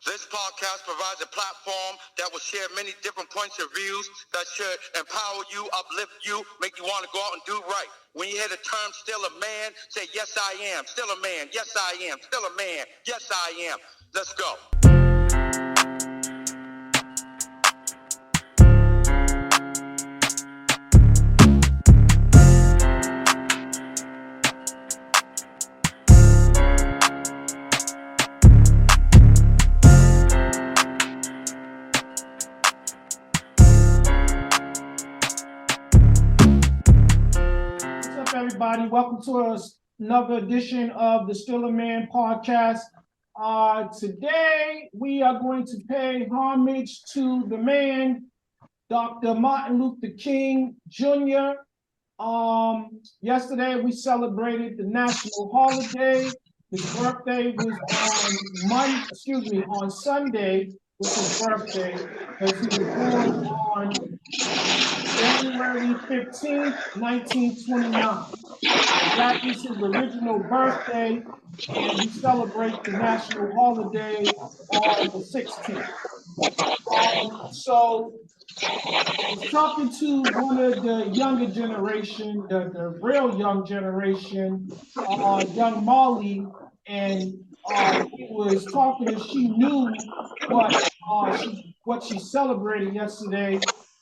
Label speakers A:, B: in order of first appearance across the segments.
A: This podcast provides a platform that will share many different points of views that should empower you, uplift you, make you want to go out and do right. When you hear the term still a man, say, yes, I am. Still a man. Yes, I am. Still a man. Yes, I am. Let's go.
B: Everybody, welcome to another edition of the Still a Man podcast. Today, we are going to pay homage to the man, Dr. Martin Luther King Jr. Yesterday, we celebrated the national holiday. His birthday was on Sunday was his birthday, because he was born on January 15th, 1929. That is his original birthday, and we celebrate the national holiday on the 16th. So I was talking to one of the younger generation, the real young generation, young Molly, and he was talking, and she knew what she celebrated yesterday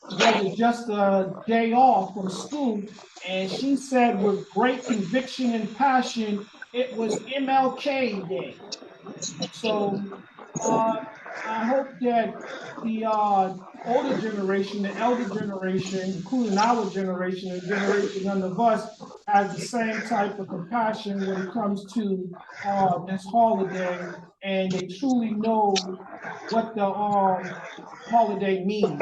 B: wasn't just a day off from school. And she said with great conviction and passion, it was MLK Day. So I hope that the older generation, the elder generation, including our generation, the generation under us, has the same type of compassion when it comes to this holiday, and they truly know what the holiday means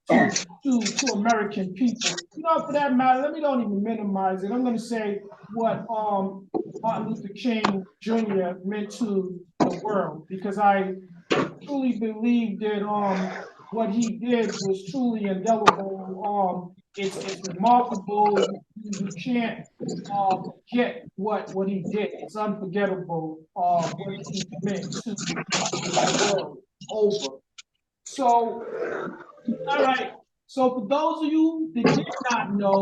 B: to American people. You know, for that matter, let me don't even minimize it. I'm going to say what Martin Luther King Jr. meant to the world, because I truly believe that what he did was truly indelible. It's remarkable. You can't forget what he did. It's unforgettable what he meant to the world over. So, all right. So for those of you that did not know,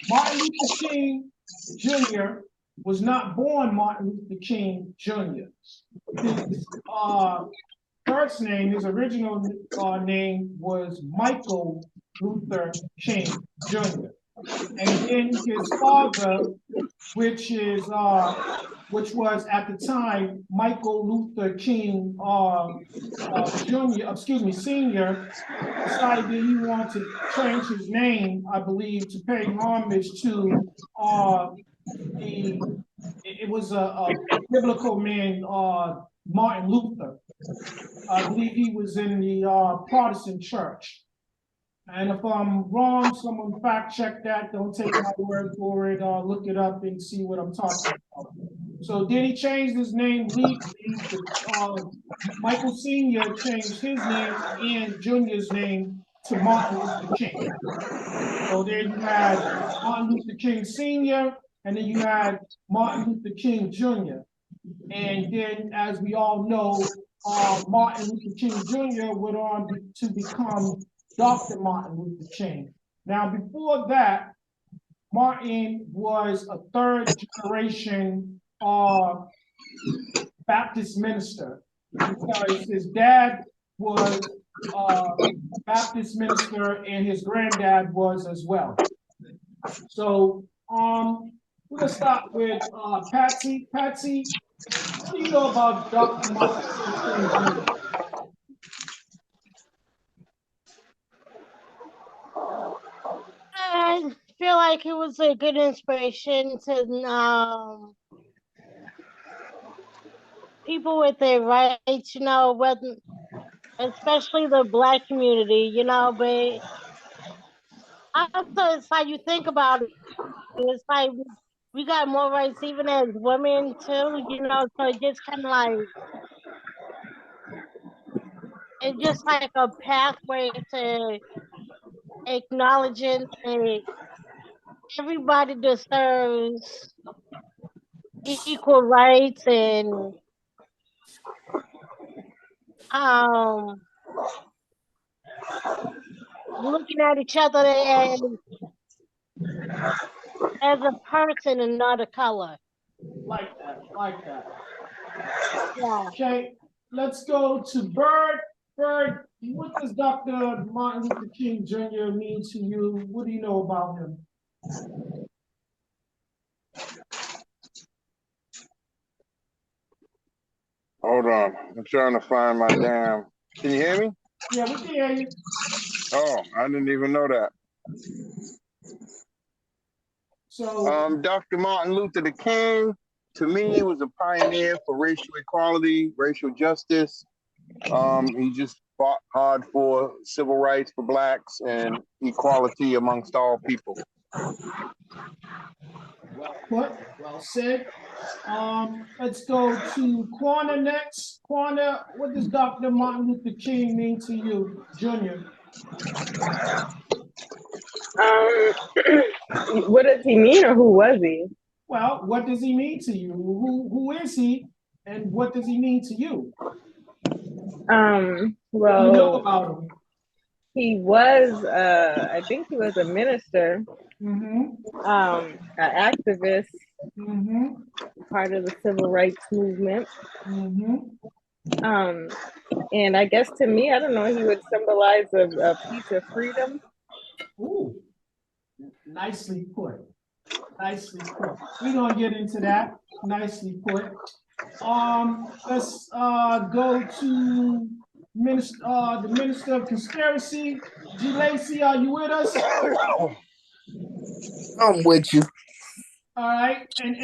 B: Martin Luther King Jr. was not born Martin Luther King Jr. His first name, his original name was Michael Luther King Jr. And then his father, which was at the time Michael Luther King Senior, decided that he wanted to change his name, I believe, to pay homage to it was a biblical man, Martin Luther. I believe he was in the Protestant church. And if I'm wrong, someone fact check that. Don't take my word for it. Look it up and see what I'm talking about. So did he change his name legally? Michael Sr. changed his name and Jr.'s name to Martin Luther King. So there you had Martin Luther King Sr., and then you had Martin Luther King Jr. And then, as we all know, Martin Luther King Jr. went on to become Dr. Martin Luther King. Now, before that, Martin was a third generation Baptist minister, because his dad was a Baptist minister and his granddad was as well. So we're gonna start with Patsy. Patsy, what do you know about Dr. Martin Luther King Jr.?
C: I feel like it was a good inspiration to people with their rights, especially the Black community, but also it's like you think about it, it's like we got more rights even as women too, so it just kind of like, it's just like a pathway to acknowledging that everybody deserves equal rights, and um, looking at each other as a person and not a color.
B: Like that, like that.
C: Yeah.
B: Okay, let's go to Bird. Bird, what does Dr. Martin Luther King Jr. mean to you? What do you know about him?
D: Hold on. I'm trying to find my damn. Can you hear me?
B: Yeah, we can hear you.
D: Oh, I didn't even know that.
B: So,
D: Dr. Martin Luther the King, to me, was a pioneer for racial equality, racial justice. He just fought hard for civil rights for blacks and equality amongst all people.
B: well put, well said. Let's go to Quana next. Quana, what does Dr. Martin Luther King mean to you, Junior?
E: What does he mean, or who was he?
B: Well, what does he mean to you? Who is he, and what does he mean to you? What do you know about him?
E: He was, I think he was a minister, an activist, part of the civil rights movement. And I guess to me, I don't know, he would symbolize a piece of freedom.
B: Ooh, nicely put. Nicely put. We're gonna get into that. Nicely put. Let's go to the Minister of Conspiracy. G. Lacey, are you with us?
F: I'm with you.
B: All right, and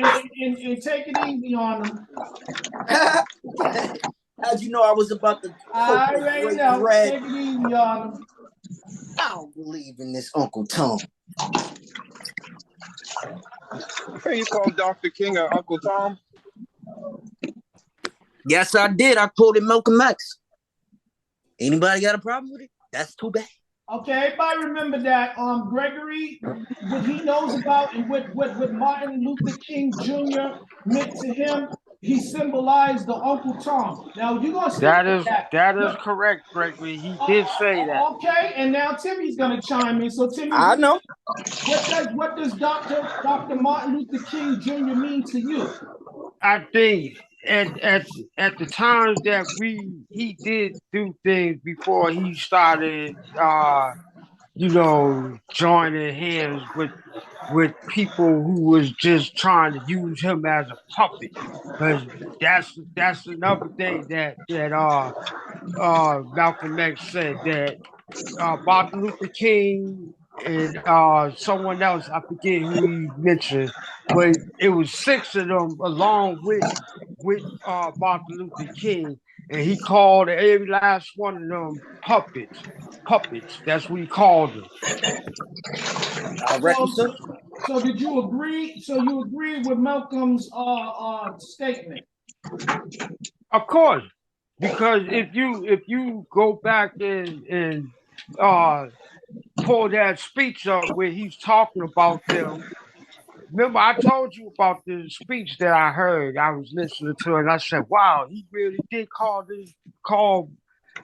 B: take it easy on them.
F: How'd you know I was about to
B: I already know.
F: red?
B: Take it easy on them.
F: I don't believe in this Uncle Tom.
D: Hey, you call Dr. King or Uncle Tom?
F: Yes, I did. I quoted Malcolm X. Anybody got a problem with it? That's too bad.
B: Okay, everybody remember that Gregory, what he knows about and what Martin Luther King Jr. meant to him, he symbolized the Uncle Tom. Now you're gonna stick with that.
G: That is correct, Gregory. He did say that.
B: Okay, and now Timmy's gonna chime in. So Timmy,
F: I know.
B: What does Dr. Martin Luther King Jr. mean to you?
G: I think at the times that he did do things before he started joining hands with people who was just trying to use him as a puppet. Because that's another thing that Malcolm X said, that Martin Luther King and someone else, I forget who he mentioned, but it was six of them along with Martin Luther King, and he called every last one of them puppets. Puppets. That's what he called them.
F: I reckon so.
B: So did you agree? So you agree with Malcolm's statement?
G: Of course, because if you go back and pull that speech up where he's talking about them. Remember, I told you about the speech that I heard. I was listening to it, and I said, "Wow, he really did call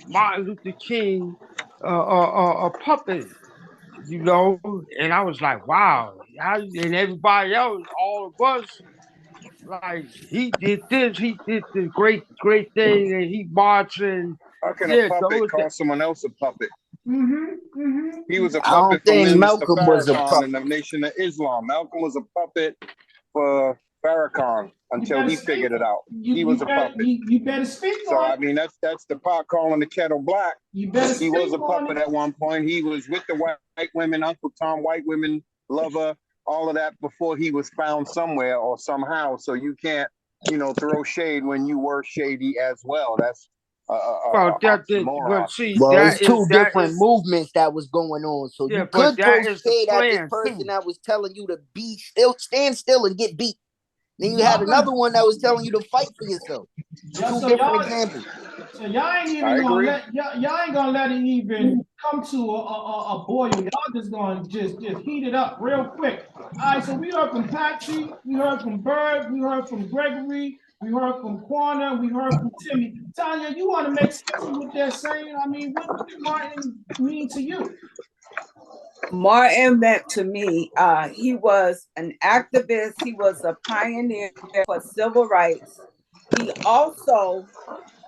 G: Martin Luther King a puppet." And I was like, "Wow!" And everybody else, all of us, like he did this, he did the great thing, and he marching.
D: How can a puppet call someone else a puppet? He was a puppet for Minister Farrakhan in the Nation of Islam. Malcolm was a puppet for Farrakhan until he figured it out. He was a puppet.
B: You better speak
D: so,
B: on it.
D: I mean, that's the pot calling the kettle black.
B: You better
D: He was a puppet at one point. He was with the white women, Uncle Tom, white women, lover, all of that before he was found somewhere or somehow. So you can't, throw shade when you were shady as well. That's
F: it's two different movements that was going on. So you could throw shade at this person that was telling you to stand still and get beat. Then you had another one that was telling you to fight for yourself. Two different examples.
B: So y'all ain't even y'all ain't gonna let it even come to a boil. Y'all just gonna just heat it up real quick. All right, so we heard from Patsy, we heard from Bird, we heard from Gregory. We heard from Quana, we heard from Timmy. Tanya, you want to make sense of what they're saying? I mean, what did Martin mean to you?
H: Martin meant to me, he was an activist, he was a pioneer for civil rights. He also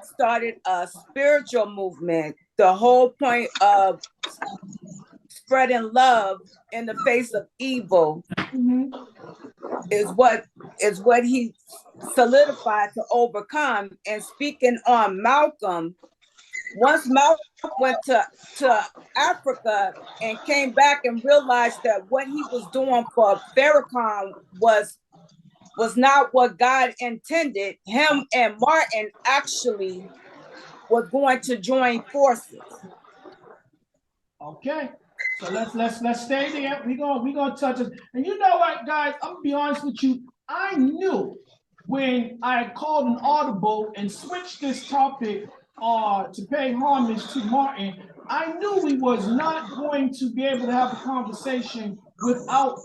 H: started a spiritual movement. The whole point of spreading love in the face of evil is what he solidified to overcome. And speaking on Malcolm, once Malcolm went to Africa and came back and realized that what he was doing for Farrakhan was not what God intended, him and Martin actually were going to join forces.
B: Okay. So let's stay there. We gonna touch it. And you know what, guys? I'm gonna be honest with you. I knew when I called an audible and switched this topic to pay homage to Martin, I knew we was not going to be able to have a conversation without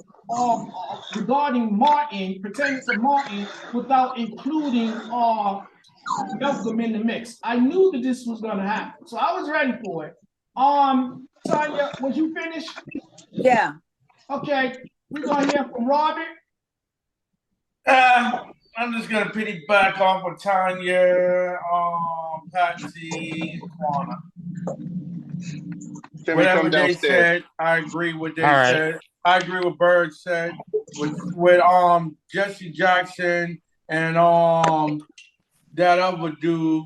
B: regarding Martin, pertaining to Martin, without including Malcolm in the mix. I knew that this was gonna happen, so I was ready for it. Tanya, was you finished?
H: Yeah.
B: Okay, we're gonna hear from Robert.
I: I'm just gonna piggyback off of Tanya, Patsy, and Quana. Whatever they said, I agree with what they said. I agree with Bird said with Jesse Jackson and that other dude,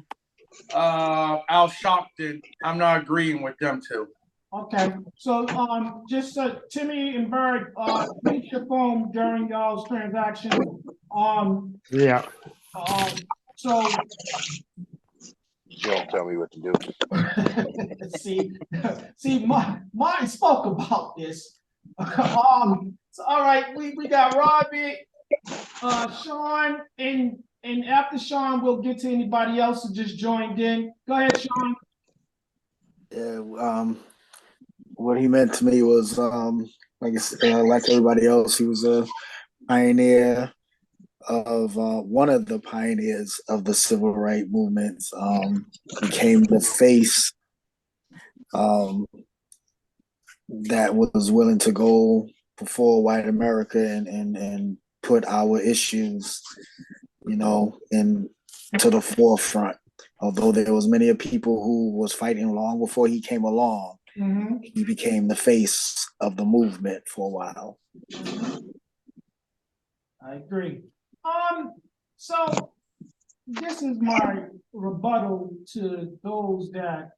I: Al Sharpton. I'm not agreeing with them two.
B: Okay, so just Timmy and Bird, mute your phone during y'all's transaction.
G: Yeah.
B: So
D: You don't tell me what to do.
B: see, Martin spoke about this. So all right, we got Robbie, Sean, and after Sean, we'll get to anybody else who just joined in. Go ahead, Sean.
F: Yeah, what he meant to me was, like everybody else, he was a pioneer of one of the pioneers of the civil rights movements. Became the face that was willing to go before white America and put our issues, to the forefront. Although there was many people who was fighting long before he came along, he became the face of the movement for a while.
B: I agree. So this is my rebuttal to those that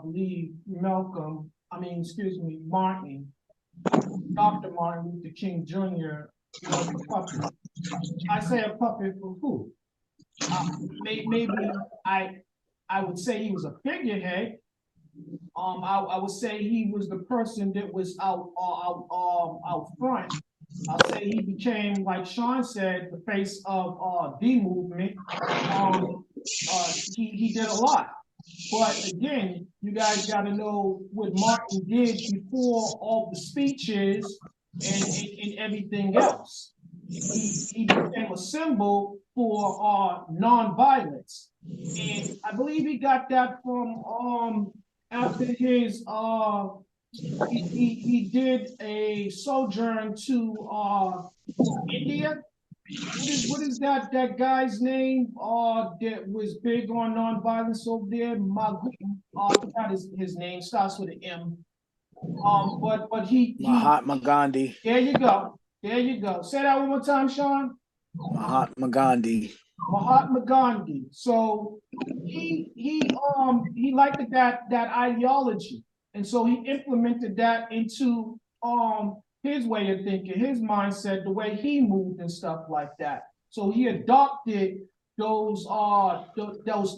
B: believe Martin, Dr. Martin Luther King Jr. was a puppet. I say a puppet for who? Maybe I would say he was a figurehead. I would say he was the person that was out front. I'll say he became, like Sean said, the face of the movement. He did a lot. But again, you guys got to know what Martin did before all the speeches and everything else. He became a symbol for nonviolence. And I believe he got that from after his he did a sojourn to India. What is that guy's name that was big on nonviolence over there? I forgot his name, starts with an M. But he
F: Mahatma Gandhi.
B: There you go. Say that one more time, Sean.
F: Mahatma Gandhi.
B: Mahatma Gandhi. So he liked that ideology, and so he implemented that into his way of thinking, his mindset, the way he moved and stuff like that. So he adopted those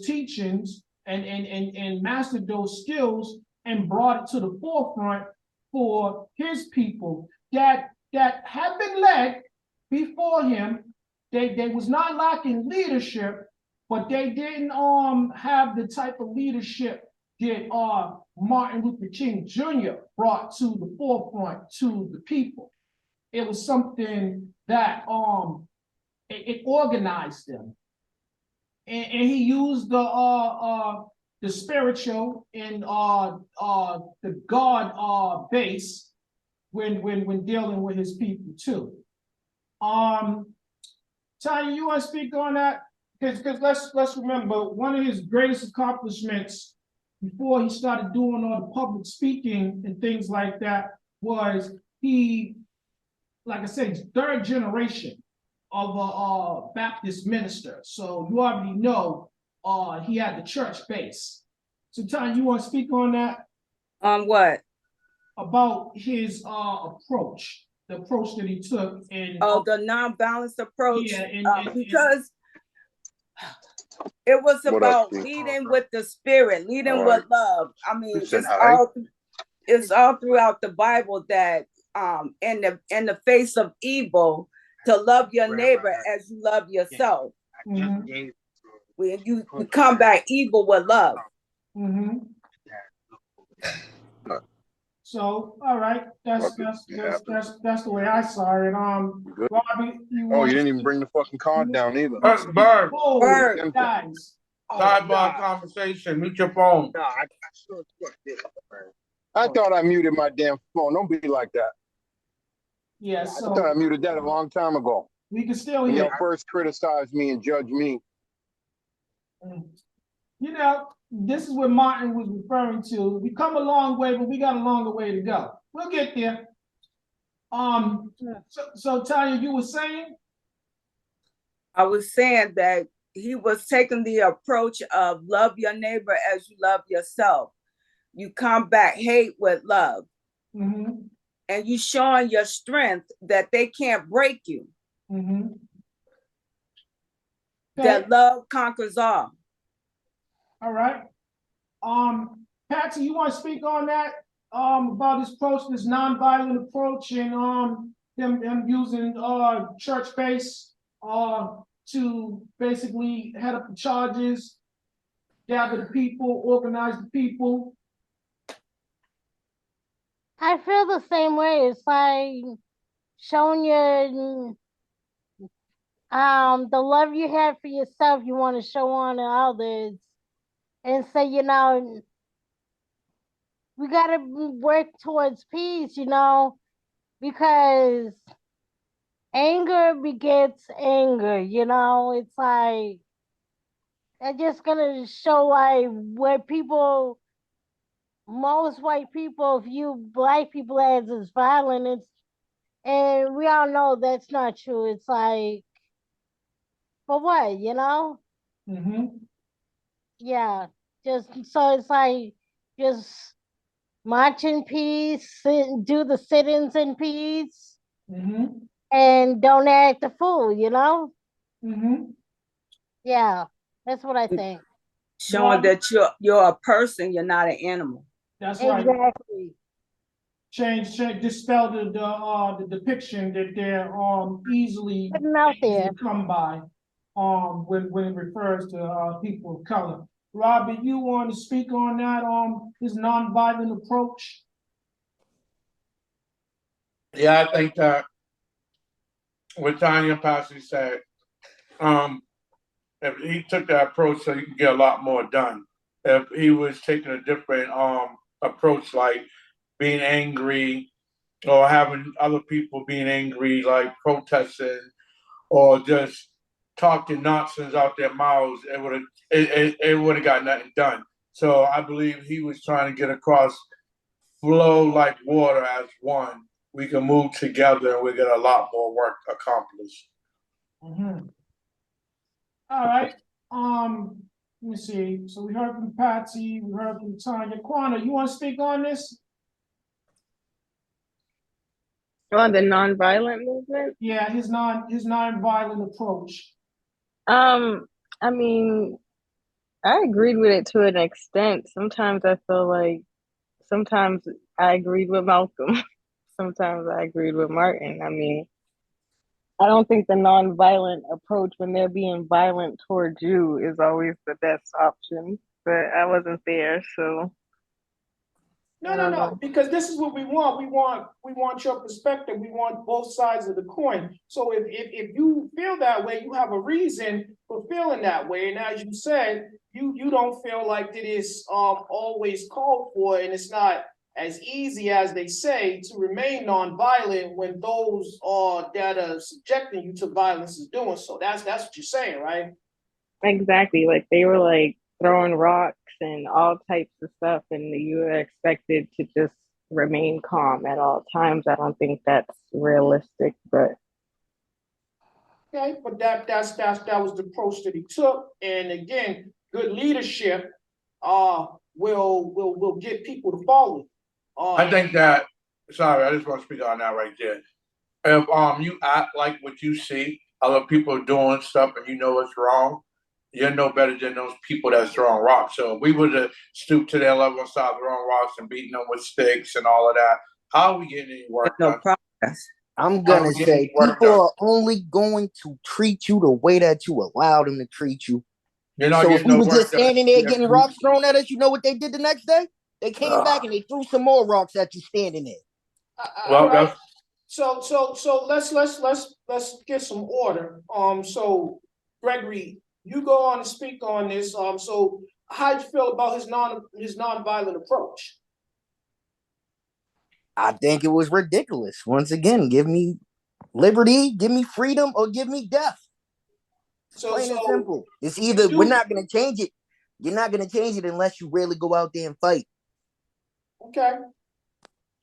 B: teachings and mastered those skills and brought it to the forefront for his people that had been led before him. They was not lacking leadership, but they didn't have the type of leadership that Martin Luther King Jr. brought to the forefront to the people. It was something that it organized them. and he used the spiritual and the God base when dealing with his people too. Tanya, you want to speak on that? Because let's remember, one of his greatest accomplishments before he started doing all the public speaking and things like that was he, like I said, he's third generation of a Baptist minister. So you already know he had the church base. So Tanya, you want to speak on that?
H: On what?
B: About his approach, the approach that he took, and
H: the non-balanced approach.
B: Yeah,
H: because it was about leading with the spirit, leading with love. I mean, it's all throughout the Bible that in the face of evil, to love your neighbor as you love yourself.
B: Mm-hmm.
H: When you combat evil with love.
B: Mm-hmm. So, all right, that's the way I saw it. Robbie,
D: you didn't even bring the fucking card down either.
I: Bird.
H: Bird.
B: Guys.
I: Sidebar conversation. Mute your phone.
D: I thought I muted my damn phone. Don't be like that.
B: Yeah,
D: I thought I muted that a long time ago.
B: We can still
D: hear.
B: hear.
D: Y'all first criticized me and judged me.
B: You know, this is what Martin was referring to. We come a long way, but we got a longer way to go. We'll get there. So Tanya, you were saying?
H: I was saying that he was taking the approach of love your neighbor as you love yourself. You combat hate with love.
B: Mm-hmm.
H: And you showing your strength that they can't break you.
B: Mm-hmm.
H: That love conquers all.
B: All right. Patsy, you want to speak on that? About this approach, this nonviolent approach, and him using church base to basically head up the charges, gather the people, organize the people.
C: I feel the same way. It's like showing your the love you have for yourself, you want to show on to others, and say, we gotta work towards peace, because anger begets anger. It's like they're just gonna show like what most white people view black people as violent. And we all know that's not true. It's like, for what,
B: Mm-hmm.
C: Yeah, just so it's like just march in peace, do the sit-ins in peace,
B: Mm-hmm.
C: and don't act a fool.
B: Mm-hmm.
C: Yeah, that's what I think.
H: Showing that you're a person, you're not an animal.
B: That's right.
C: Exactly.
B: Dispel the depiction that they're easily come by when it refers to people of color. Robert, you want to speak on that his nonviolent approach?
I: Yeah, I think that what Tanya Passy said, if he took that approach, so you can get a lot more done. If he was taking a different approach, like being angry or having other people being angry, like protesting or just talking nonsense out their mouths, it would have got nothing done. So I believe he was trying to get across, flow like water as one. We can move together and we get a lot more work accomplished.
B: Mm-hmm. All right. Let me see. So we heard from Patsy, we heard from Tanya. Quana, you want to speak on this?
E: On the nonviolent movement?
B: Yeah, his nonviolent approach.
E: I mean, I agreed with it to an extent. Sometimes I feel like I agreed with Malcolm. Sometimes I agreed with Martin. I mean, I don't think the nonviolent approach when they're being violent towards you is always the best option. But I wasn't there, so.
B: No, because this is what we want. We want your perspective. We want both sides of the coin. So if you feel that way, you have a reason for feeling that way. And as you said, you don't feel like it is always called for, and it's not as easy as they say to remain nonviolent when those that are subjecting you to violence is doing so. That's what you're saying, right?
E: Exactly. Like they were like throwing rocks and all types of stuff, and you were expected to just remain calm at all times. I don't think that's realistic, but
B: okay, but that was the approach that he took. And again, good leadership will get people to follow.
I: I think that, sorry, I just want to speak on that right there. If you act like what you see other people doing stuff and you know it's wrong, you're no better than those people that's throwing rocks. So if we would have stooped to their level and started throwing rocks and beating them with sticks and all of that, how are we getting any work done?
H: Progress.
F: I'm gonna say people are only going to treat you the way that you allow them to treat you.
I: You're not
F: So if
I: getting
F: we
I: no
F: were
I: work
F: just
I: done.
F: standing there getting rocks thrown at us, you know what they did the next day? They came back and they threw some more rocks at you standing there.
B: All right. So let's get some order. So Gregory, you go on and speak on this. So how do you feel about his nonviolent approach?
F: I think it was ridiculous. Once again, give me liberty, give me freedom, or give me death. Plain and simple. It's either we're not gonna change it. You're not gonna change it unless you really go out there and fight.
B: Okay.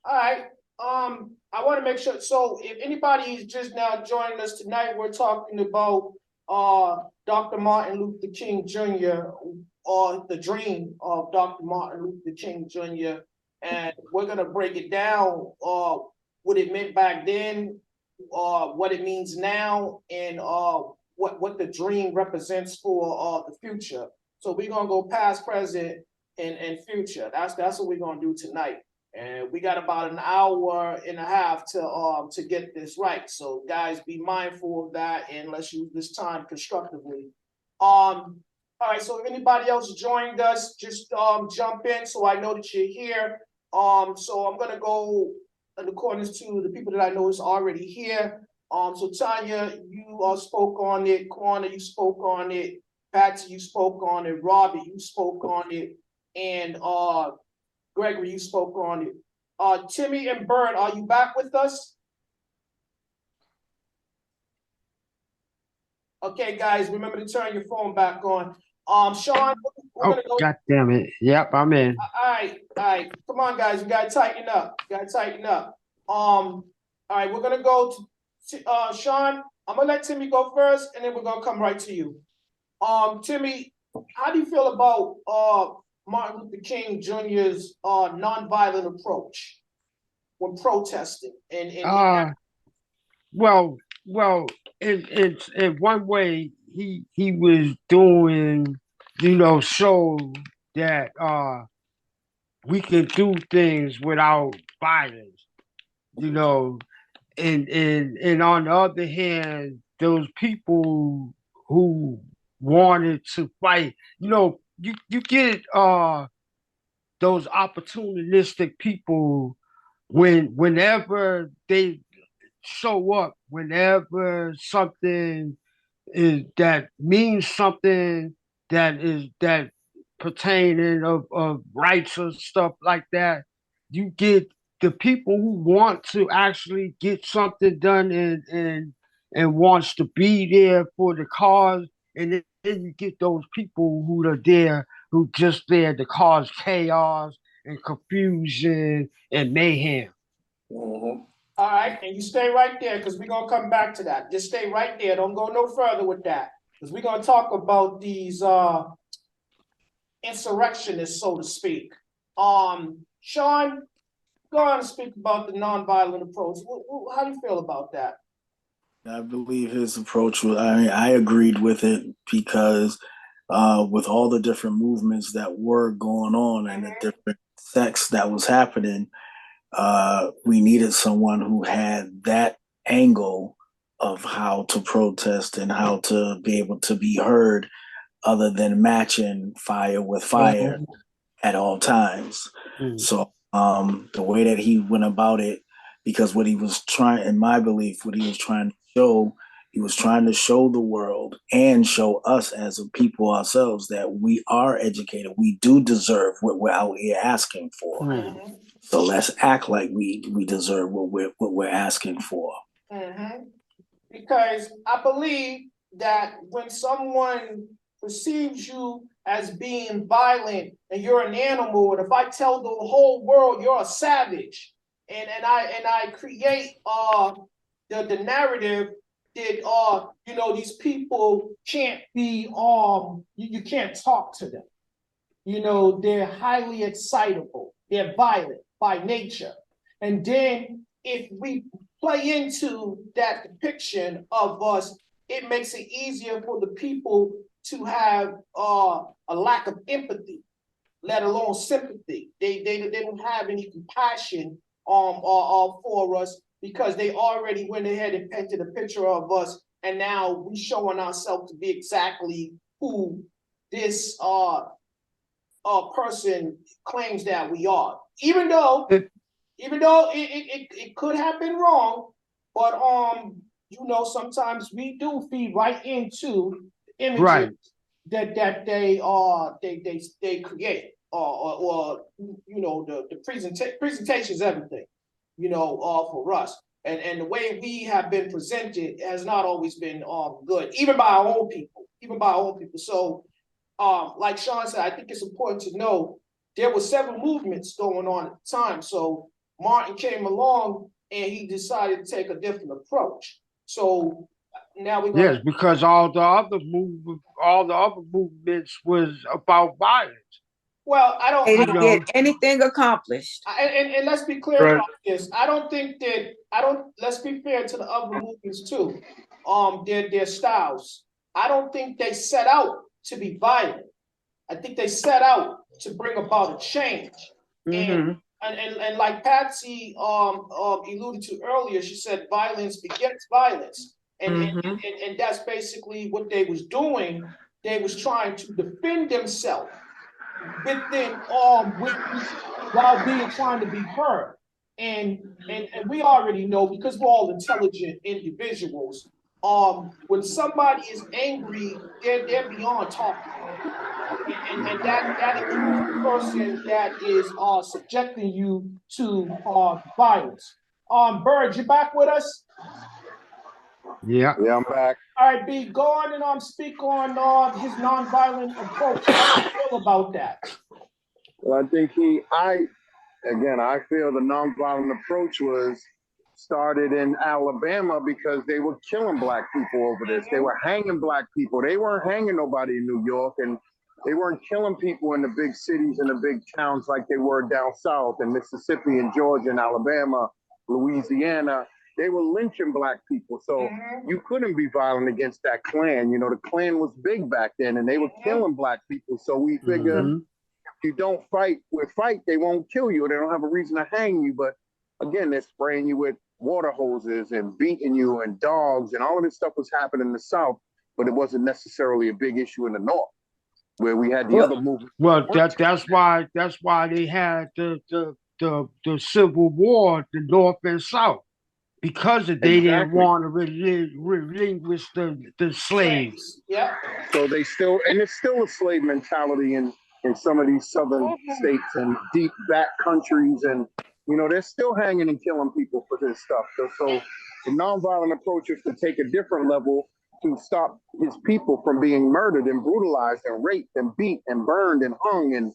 B: All right. I want to make sure. So, if anybody is just now joining us tonight, we're talking about Dr. Martin Luther King Jr. or the dream of Dr. Martin Luther King Jr. And we're gonna break it down. What it meant back then, what it means now, and what the dream represents for the future. So we're gonna go past, present, and future. That's what we're gonna do tonight. And we got about an hour and a half to get this right. So guys, be mindful of that and let's use this time constructively. All right, so if anybody else joined us, just jump in so I know that you're here. So I'm gonna go in accordance to the people that I know is already here. So Tanya, you spoke on it. Kwana, you spoke on it. Patsy, you spoke on it. Robbie, you spoke on it. And Gregory, you spoke on it. Timmy and Bird, are you back with us? Okay, guys, remember to turn your phone back on. Sean, we're gonna go.
G: God damn it. Yep, I'm in.
B: All right. Come on, guys, we gotta tighten up. All right, we're gonna go to Sean. I'm gonna let Timmy go first, and then we're gonna come right to you. Timmy, how do you feel about Martin Luther King Jr.'s nonviolent approach when protesting?
G: Well, in one way, he was doing, show that we can do things without violence, and on the other hand, those people who wanted to fight, you get those opportunistic people whenever they show up, whenever something is that means something that pertaining of rights or stuff like that, you get the people who want to actually get something done and wants to be there for the cause, and then you get those people who are there who just there to cause chaos and confusion and mayhem.
B: Mm-hmm. All right, and you stay right there because we're gonna come back to that. Just stay right there. Don't go no further with that because we're gonna talk about these insurrectionists, so to speak. Sean, go on and speak about the nonviolent approach. How do you feel about that?
J: I believe his approach was, I agreed with it because with all the different movements that were going on and the different sects that was happening, we needed someone who had that angle of how to protest and how to be able to be heard other than matching fire with fire at all times. So The way that he went about it, because what he was trying, in my belief, what he was trying to show, he was trying to show the world and show us as a people ourselves that we are educated. We do deserve what we're out here asking for.
B: Mm-hmm.
J: So let's act like we deserve what we're asking for.
B: Mm-hmm. Because I believe that when someone perceives you as being violent and you're an animal, and if I tell the whole world you're a savage, and I create the narrative that these people can't be you can't talk to them. They're highly excitable. They're violent by nature. And then if we play into that depiction of us, it makes it easier for the people to have a lack of empathy, let alone sympathy. They don't have any compassion for us because they already went ahead and painted a picture of us, and now we showing ourselves to be exactly who this person claims that we are, even though it could have been wrong, but sometimes we do feed right into images
G: Right.
B: that they create, or the presentations, everything, for us. And the way we have been presented has not always been good, even by our own people, So like Sean said, I think it's important to know there were several movements going on at the time. So Martin came along and he decided to take a different approach. So now we're going
G: Yes, because all the other movements was about violence.
B: Well,
H: They didn't get anything accomplished.
B: And let's be clear about this. I don't think that let's be fair to the other movements too. Their styles. I don't think they set out to be violent. I think they set out to bring about a change.
H: Mm-hmm.
B: And like Patsy alluded to earlier, she said violence begets violence. And that's basically what they was doing. They was trying to defend themselves within while being trying to be heard. And we already know, because we're all intelligent individuals, when somebody is angry, they're beyond talking. And that includes the person that is subjecting you to violence. Bird, you back with us?
G: Yeah.
D: Yeah, I'm back.
B: All right, B, go on and speak on his nonviolent approach. How do you feel about that?
D: Well, I think I feel the nonviolent approach was started in Alabama because they were killing black people over this. They were hanging black people. They weren't hanging nobody in New York, and they weren't killing people in the big cities and the big towns like they were down south in Mississippi and Georgia and Alabama, Louisiana. They were lynching black people. So you couldn't be violent against that Klan. The Klan was big back then, and they were killing black people. So we figured if you don't fight, they won't kill you. They don't have a reason to hang you. But again, they're spraying you with water hoses and beating you and dogs, and all of this stuff was happening in the South, but it wasn't necessarily a big issue in the North, where we had the other movement.
G: Well, that's why they had the Civil War, the North and South, because they didn't want to relinquish the slaves.
B: Yeah.
D: So it's still a slave mentality in some of these southern states and deep back countries, and they're still hanging and killing people for this stuff. So the nonviolent approach is to take a different level to stop his people from being murdered and brutalized and raped and beat and burned and hung and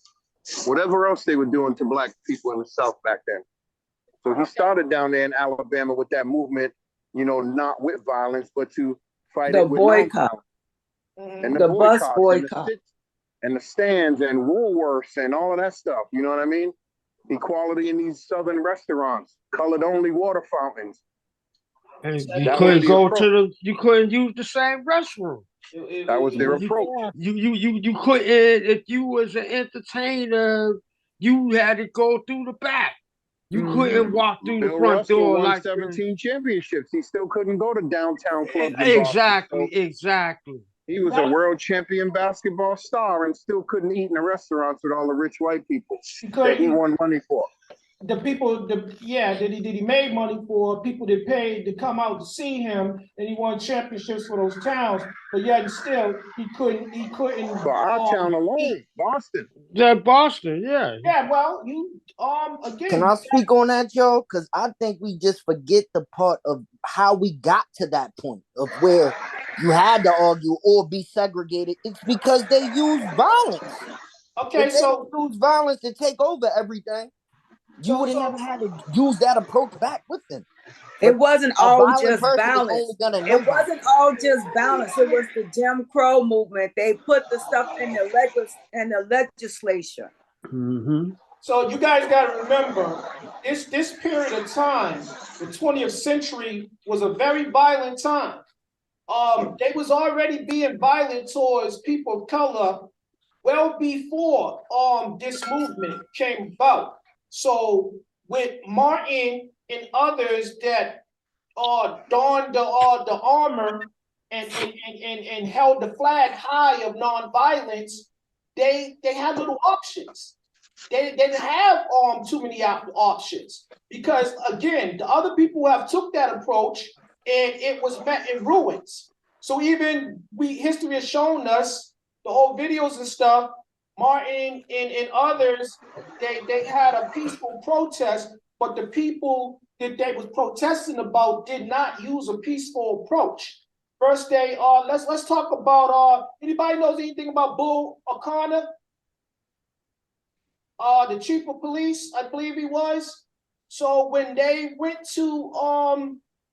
D: whatever else they were doing to black people in the South back then. So he started down there in Alabama with that movement, not with violence, but to fight it with
H: boycott.
D: And the
H: bus
D: boycott and the stands and Woolworths and all of that stuff. You know what I mean? Equality in these southern restaurants, colored only water fountains.
G: And you couldn't use the same restroom.
D: That was their approach.
G: You couldn't, if you was an entertainer, you had to go through the back. You couldn't walk through the front door
D: won 17 championships. He still couldn't go to downtown clubs.
G: Exactly.
D: He was a world champion basketball star and still couldn't eat in the restaurants with all the rich white people that he won money for.
B: the people, that he made money for, people that paid to come out to see him, and he won championships for those towns. But yet and still, he couldn't.
D: For our town alone, Boston.
G: Yeah, Boston. Yeah.
B: Yeah. Well, again.
F: Can I speak on that, Joe? Because I think we just forget the part of how we got to that point of where you had to argue or be segregated. It's because they use violence.
B: Okay,
F: if they didn't use violence to take over everything, you would have never had to use that approach back with them.
H: It wasn't all just
F: violence.
H: It wasn't all just violence. It was the Jim Crow movement. They put the stuff in the legislature.
G: Mm-hmm.
B: So you guys got to remember, this period of time, the 20th century, was a very violent time. They was already being violent towards people of color well before this movement came about. So with Martin and others that donned the armor and held the flag high of nonviolence, they had little options. They didn't have too many options, because again, the other people have took that approach and it was met in ruins. So even history has shown us, the old videos and stuff, Martin and others, they had a peaceful protest, but the people that they was protesting about did not use a peaceful approach. First day, let's talk about anybody knows anything about Bull O'Connor? The chief of police, I believe he was. So when they went to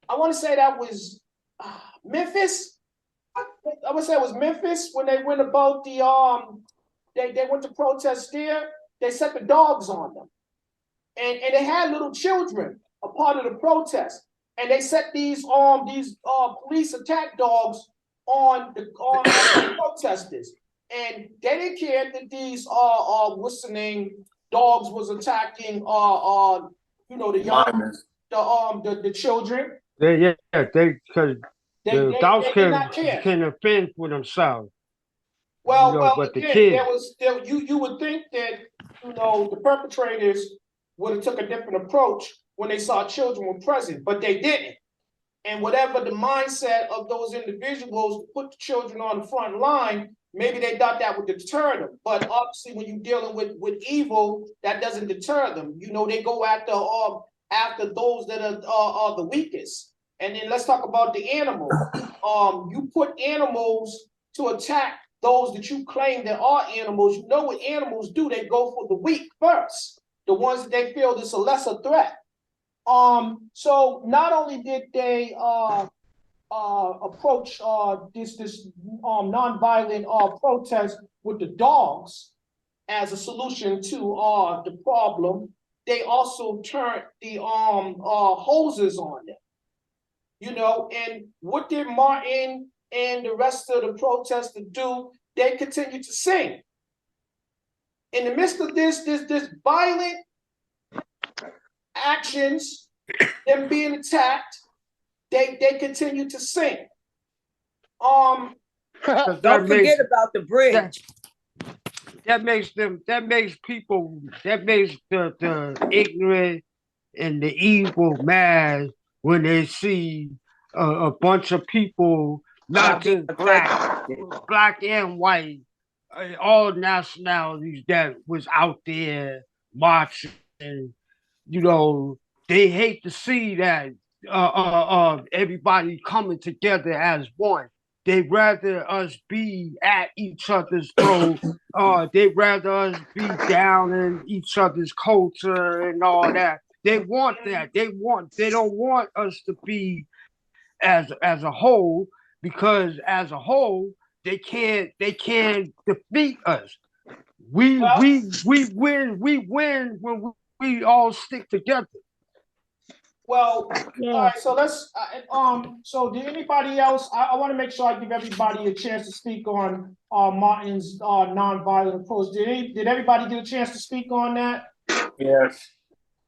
B: I want to say that was Memphis. I would say it was Memphis, when they went about the they went to protest there. They set the dogs on them, and they had little children a part of the protest, and they set these police attack dogs on the protesters, and they didn't care that these what's the name, dogs was attacking the young, the children.
G: They because the dogs
B: did not care.
G: can offend for themselves.
B: Well,
G: but
B: again, you would think that the perpetrators would have took a different approach when they saw children were present, but they didn't. And whatever the mindset of those individuals to put the children on the front line, maybe they thought that would deter them. But obviously, when you're dealing with evil, that doesn't deter them. They go after those that are the weakest. And then let's talk about the animal. You put animals to attack those that you claim that are animals. You know what animals do? They go for the weak first, the ones that they feel is a lesser threat. So not only did they approach this nonviolent protest with the dogs as a solution to the problem, they also turned the hoses on them. And what did Martin and the rest of the protesters do? They continued to sing. In the midst of this violent actions, them being attacked, they continue to sing.
H: Don't forget about the bridge.
G: That makes the ignorant and the evil mad when they see a bunch of people, not just black and white, all nationalities that was out there marching. They hate to see that everybody coming together as one. They'd rather us be at each other's throat. They'd rather us be down in each other's culture and all that. They want that. They don't want us to be as a whole, because as a whole they can't defeat us. We win when we all stick together.
B: Well, yeah. All right. So let's. So did anybody else? I want to make sure I give everybody a chance to speak on Martin's nonviolent approach. Did everybody get a chance to speak on that?
I: Yes.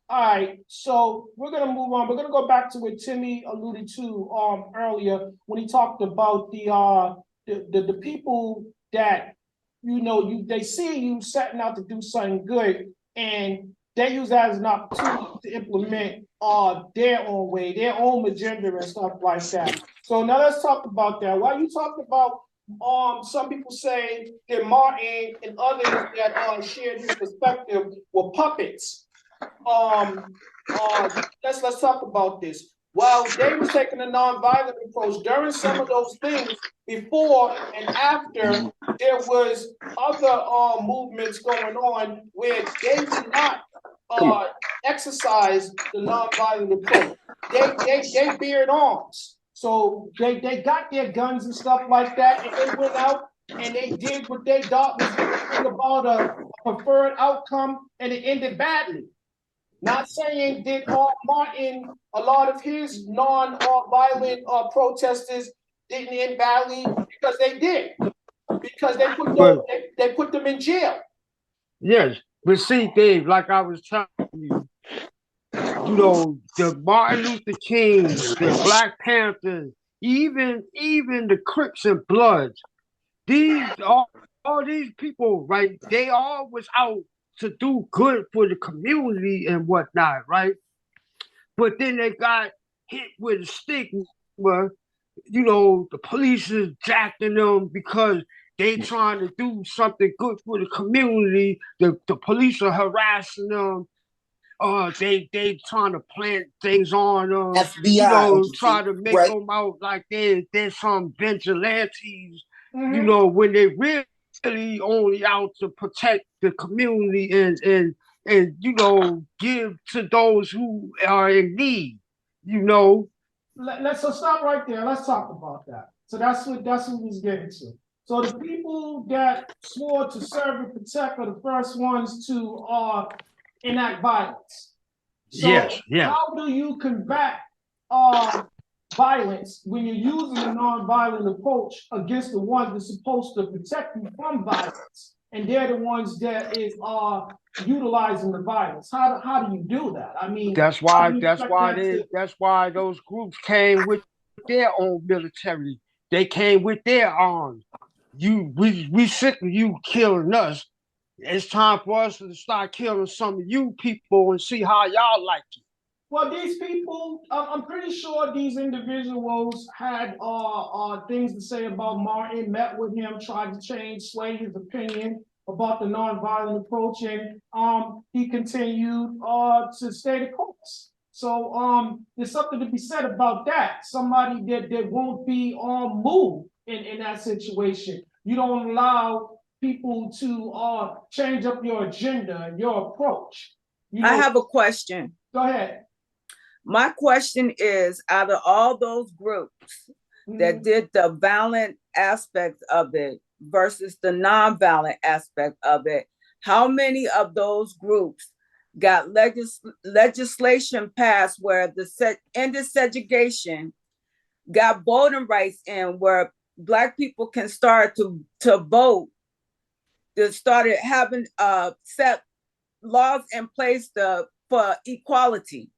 B: All right. So we're gonna move on. We're gonna go back to what Timmy alluded to earlier when he talked about the people that they see you setting out to do something good, and they use that as an opportunity to implement their own way, their own agenda and stuff like that. So now let's talk about that. While you talked about some people say that Martin and others that shared his perspective were puppets. Let's talk about this. While they was taking a nonviolent approach during some of those things, before and after, there was other movements going on where they did not exercise the nonviolent approach. They bared arms. So they got their guns and stuff like that, and they went out and they did what they thought was going to bring about a preferred outcome, and it ended badly. Not saying did Martin, a lot of his non-violent protesters didn't end badly, because they did, because they put them in jail.
G: Yes, but see, Dave, like I was telling you, the Martin Luther King, the Black Panthers, even the Crips and Bloods, all these people, right? They all was out to do good for the community and whatnot, right? But then they got hit with a stigma. The police is jacking them because they trying to do something good for the community. The police are harassing them. They trying to plant things on them.
F: FBI,
G: try to make
F: right?
G: them out like they're some vigilantes. When they really only out to protect the community and give to those who are in need.
B: Let's stop right there. Let's talk about that. So that's what he's getting to. So the people that swore to serve and protect are the first ones to enact violence. So
G: yes.
B: How do you combat violence when you're using a non-violent approach against the ones that's supposed to protect you from violence, and they're the ones that is utilizing the violence? How do you do that? I mean,
G: that's why those groups came with their own military. They came with their arms. We sick of you killing us. It's time for us to start killing some of you people and see how y'all like it.
B: Well, these people, I'm pretty sure these individuals had things to say about Martin, met with him, tried to sway his opinion about the nonviolent approach, and he continued to stay the course. So there's something to be said about that. Somebody that won't be moved in that situation. You don't allow people to change up your agenda and your approach.
H: I have a question.
B: Go ahead.
H: My question is, out of all those groups that did the violent aspect of it versus the non-violent aspect of it, how many of those groups got legislation passed where ended segregation, got voting rights in, where Black people can start to vote, that started having set laws in place for equality?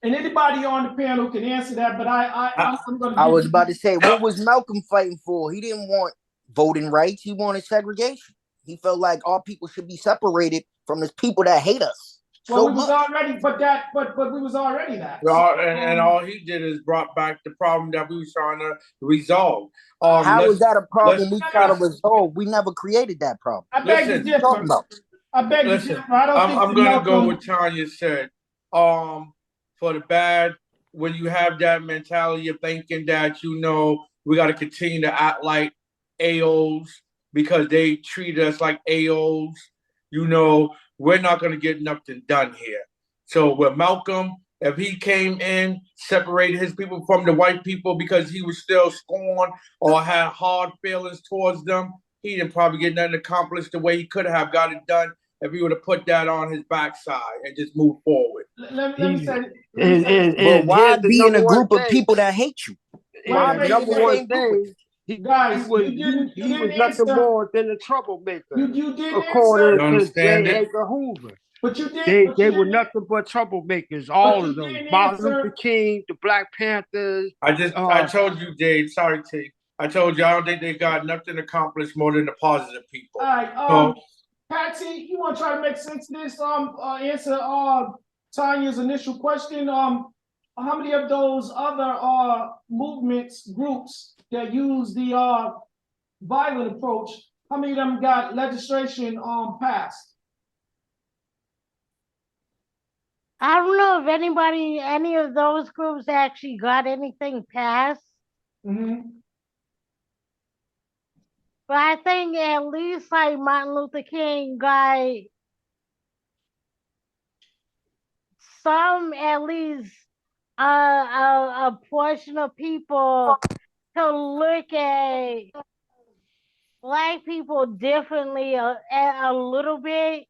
B: And anybody on the panel can answer that, but I'm going to.
F: I was about to say, what was Malcolm fighting for? He didn't want voting rights. He wanted segregation. He felt like all people should be separated from the people that hate us.
B: Well, we was already, but we was already that.
I: Well, and all he did is brought back the problem that we was trying to resolve.
F: How is that a problem we try to resolve? We never created that problem.
B: I beg to differ. I beg to differ.
I: I'm going to go with Tanya said. For the bad, when you have that mentality of thinking that, we got to continue to act like AOs because they treat us like AOs, we're not going to get nothing done here. So with Malcolm, if he came in, separated his people from the white people because he was still scorned or had hard feelings towards them, he didn't probably get nothing accomplished the way he could have got it done if he would have put that on his backside and just moved forward.
B: Let me say,
F: but why be in a group of people that hate you?
G: Why the number one thing? He was nothing more than a troublemaker.
B: You didn't
G: according to J. Edgar Hoover.
B: But you did.
G: They were nothing but troublemakers. All of them. Martin Luther King, the Black Panthers.
I: I told you, Dave. Sorry, T. I told you I don't think they got nothing accomplished more than the positive people.
B: All right. Patsy, you want to try to make sense of this? Answer Tanya's initial question. How many of those other movements, groups that use the violent approach, how many of them got legislation passed?
C: I don't know if any of those groups actually got anything passed.
B: Mm-hmm.
C: But I think at least like Martin Luther King got some, at least a portion of people to look at Black people differently a little bit.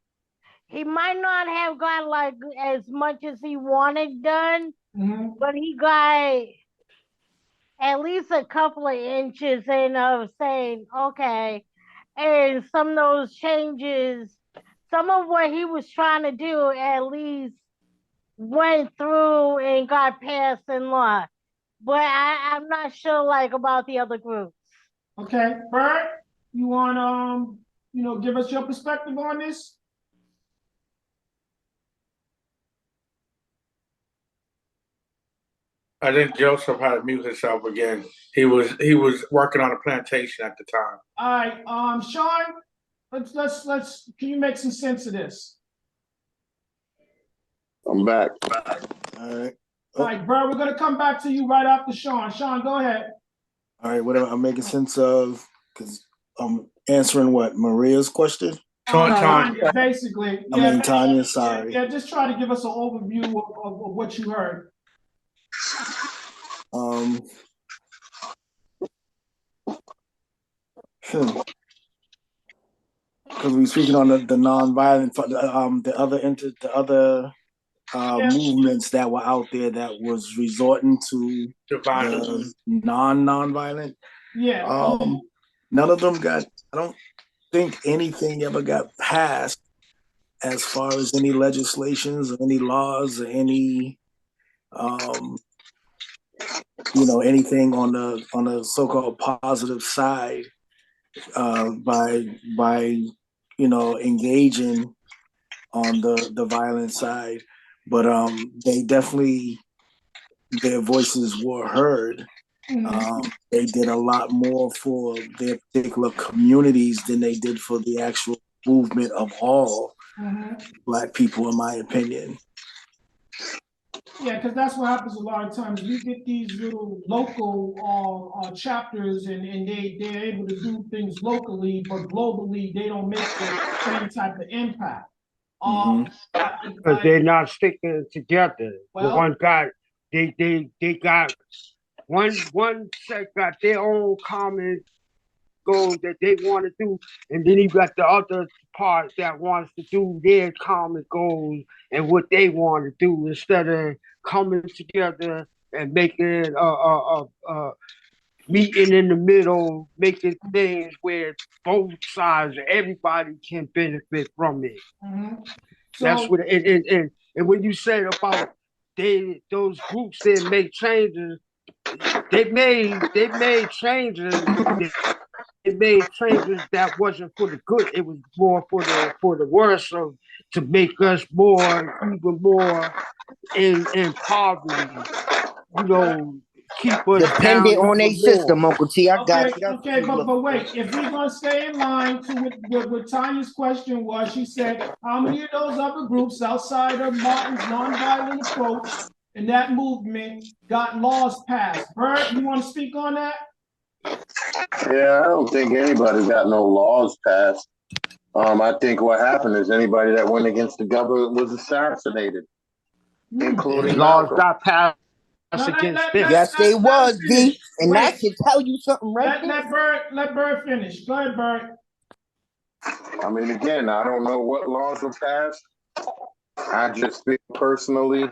C: He might not have got like as much as he wanted done, but he got at least a couple of inches in of saying, okay, and some of those changes, some of what he was trying to do at least went through and got passed in law. But I'm not sure like about the other groups.
B: Okay, Bert, you want give us your perspective on this?
I: I think Joseph had to mute himself again. He was working on a plantation at the time.
B: All right, Sean, let's can you make some sense of this?
D: I'm back.
J: All right.
B: All right, Bert, we're gonna come back to you right after Sean. Sean, go ahead.
J: All right, what I'm making sense of, because I'm answering what, Maria's question?
B: Tanya, basically.
J: I mean, Tanya, sorry.
B: Yeah, just try to give us an overview of what you heard.
J: Because we're speaking on the nonviolent, the other movements that were out there that was resorting to the non-violent.
B: Yeah.
J: None of them got. I don't think anything ever got passed as far as any legislations or any laws or any, anything on the so-called positive side by engaging on the violent side. But they definitely, their voices were heard. They did a lot more for their particular communities than they did for the actual movement of all Black people, in my opinion.
B: Yeah, because that's what happens a lot of times. We get these little local chapters, and they're able to do things locally, but globally they don't make the same type of impact.
G: Because they're not sticking together.
B: Well,
G: One got they got one set got their own common goals that they want to do, and then you got the other part that wants to do their common goals and what they want to do instead of coming together and making meeting in the middle, making things where both sides, everybody can benefit from it. That's what and when you said about those groups that make changes, they made changes. They made changes that wasn't for the good. It was more for the worse of to make us even more in poverty. Keep us
F: dependent
G: down
F: on a system, Uncle T. I got you.
B: Okay, but wait. If we're gonna stay in line to what Tanya's question was, she said, how many of those other groups outside of Martin's nonviolent approach and that movement got laws passed? Bert, you want to speak on that?
D: Yeah, I don't think anybody got no laws passed. I think what happened is anybody that went against the government was assassinated, including
G: laws
D: Malcolm.
G: got passed against them.
F: Yes, they was, D. And that should tell you something right there.
B: Let Bert finish. Go ahead, Bert.
D: I mean, again, I don't know what laws were passed. I just think personally,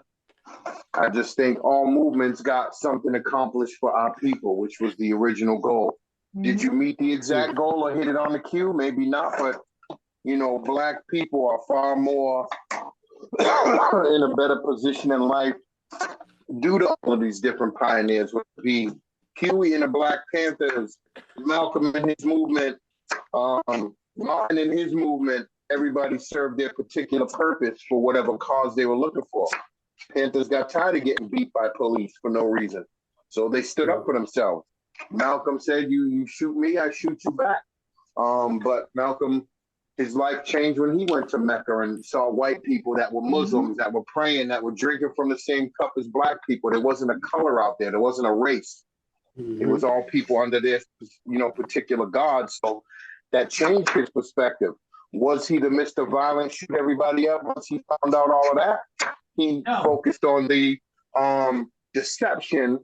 D: all movements got something accomplished for our people, which was the original goal. Did you meet the exact goal or hit it on the cue? Maybe not, but Black people are far more in a better position in life due to all of these different pioneers, whether it be Huey and the Black Panthers, Malcolm and his movement, Martin and his movement, everybody served their particular purpose for whatever cause they were looking for. Panthers got tired of getting beat by police for no reason. So they stood up for themselves. Malcolm said, you shoot me, I shoot you back. But Malcolm, his life changed when he went to Mecca and saw white people that were Muslims, that were praying, that were drinking from the same cup as black people. There wasn't a color out there. There wasn't a race. It was all people under their, particular God. So that changed his perspective. Was he the Mr. Violent, shoot everybody up once he found out all of that? He focused on the deception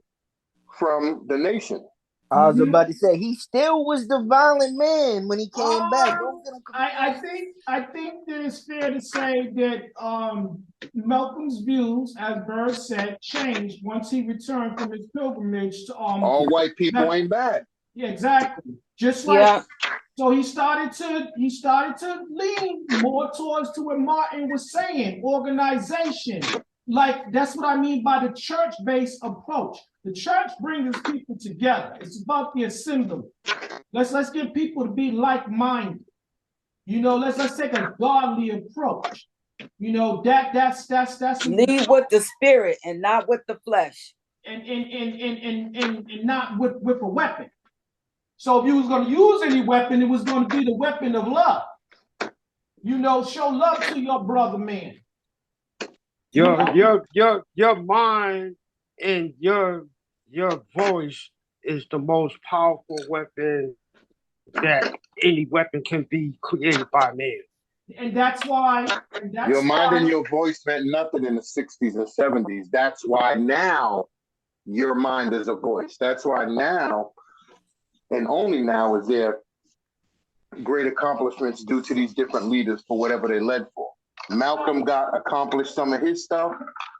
D: from the nation.
F: I was about to say he still was the violent man when he came back.
B: I think that it's fair to say that Malcolm's views, as Bird said, changed once he returned from his pilgrimage to
D: all white people ain't bad.
B: Yeah, exactly. Just like so he started to lean more towards to what Martin was saying, organization. Like that's what I mean by the church-based approach. The church brings people together. It's about the assembly. Let's get people to be like-minded. Let's take a godly approach. That's
H: lead with the spirit and not with the flesh.
B: And not with a weapon. So if you was going to use any weapon, it was going to be the weapon of love. Show love to your brother, man.
G: Your mind and your voice is the most powerful weapon that any weapon can be created by man.
B: And that's why
D: your mind and your voice meant nothing in the 60s and 70s. That's why now your mind is a voice. That's why now, and only now, is there great accomplishments due to these different leaders for whatever they led for. Malcolm got accomplished some of his stuff.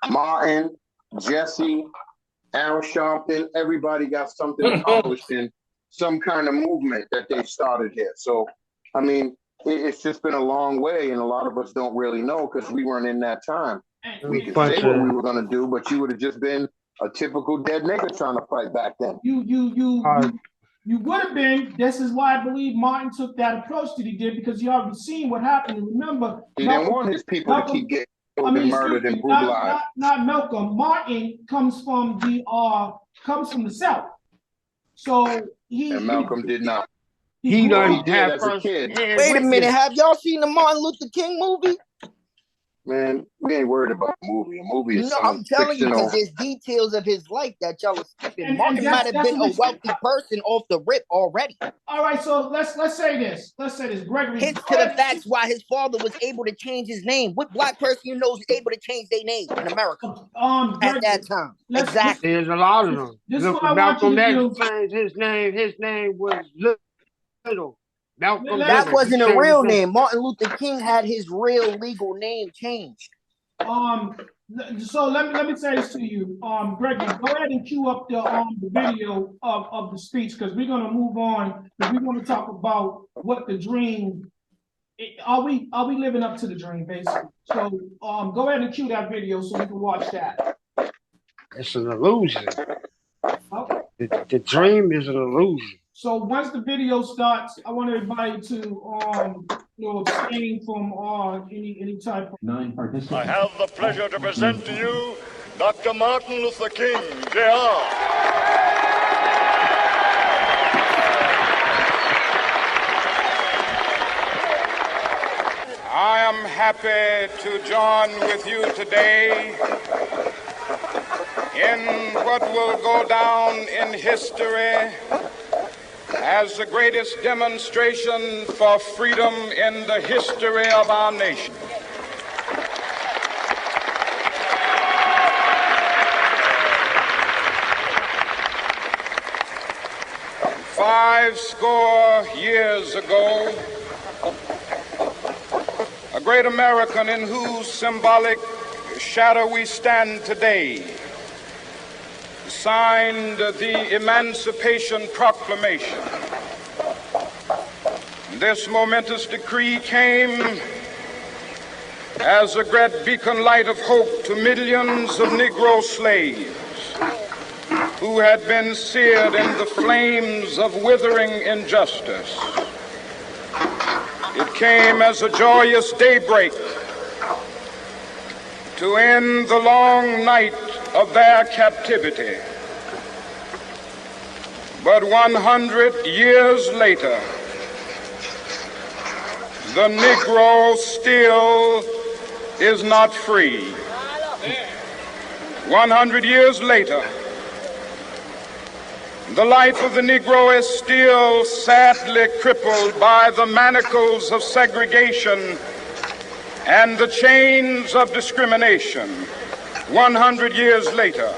D: Martin, Jesse, Al Sharpton, everybody got something accomplished in some kind of movement that they started here. So, I mean, it's just been a long way, and a lot of us don't really know because we weren't in that time. We could say what we were going to do, but you would have just been a typical dead nigga trying to fight back then.
B: You would have been. This is why I believe Martin took that approach that he did, because he already seen what happened. And remember,
D: he didn't want his people to keep getting murdered and brutalized.
B: Not Malcolm. Martin comes from the South. So
D: Malcolm did not.
G: He
D: did as a kid.
F: Wait a minute, have y'all seen the Martin Luther King movie?
D: Man, we ain't worried about the movie. A movie is
F: I'm telling you, because there's details of his life that y'all are skipping. Martin might have been a wealthy person off the rip already.
B: All right, so let's say this. Gregory.
F: Hints to the facts why his father was able to change his name. What black person you know is able to change their name in America at that time? Exactly.
G: There's a lot of them.
B: Look,
G: Malcolm X changed his name. His name was Little. Malcolm
F: that wasn't a real name. Martin Luther King had his real legal name changed.
B: So let me say this to you, Gregory. Go ahead and cue up the video of the speech, because we're gonna move on. Because we want to talk about what the dream. Are we living up to the dream, basically? So go ahead and cue that video so we can watch that.
G: It's an illusion.
B: Okay.
G: The dream is an illusion.
B: So once the video starts, I want everybody to abstain from any type of
K: participants. I have the pleasure to present to you Dr. Martin Luther King, Jr.
L: I am happy to join with you today in what will go down in history as the greatest demonstration for freedom in the history of our nation. Five score years ago, a great American in whose symbolic shadow we stand today signed the Emancipation Proclamation. This momentous decree came as a great beacon light of hope to millions of Negro slaves who had been seared in the flames of withering injustice. It came as a joyous daybreak to end the long night of their captivity. But 100 years later, the Negro still is not free. 100 years later, the life of the Negro is still sadly crippled by the manacles of segregation and the chains of discrimination. 100 years later,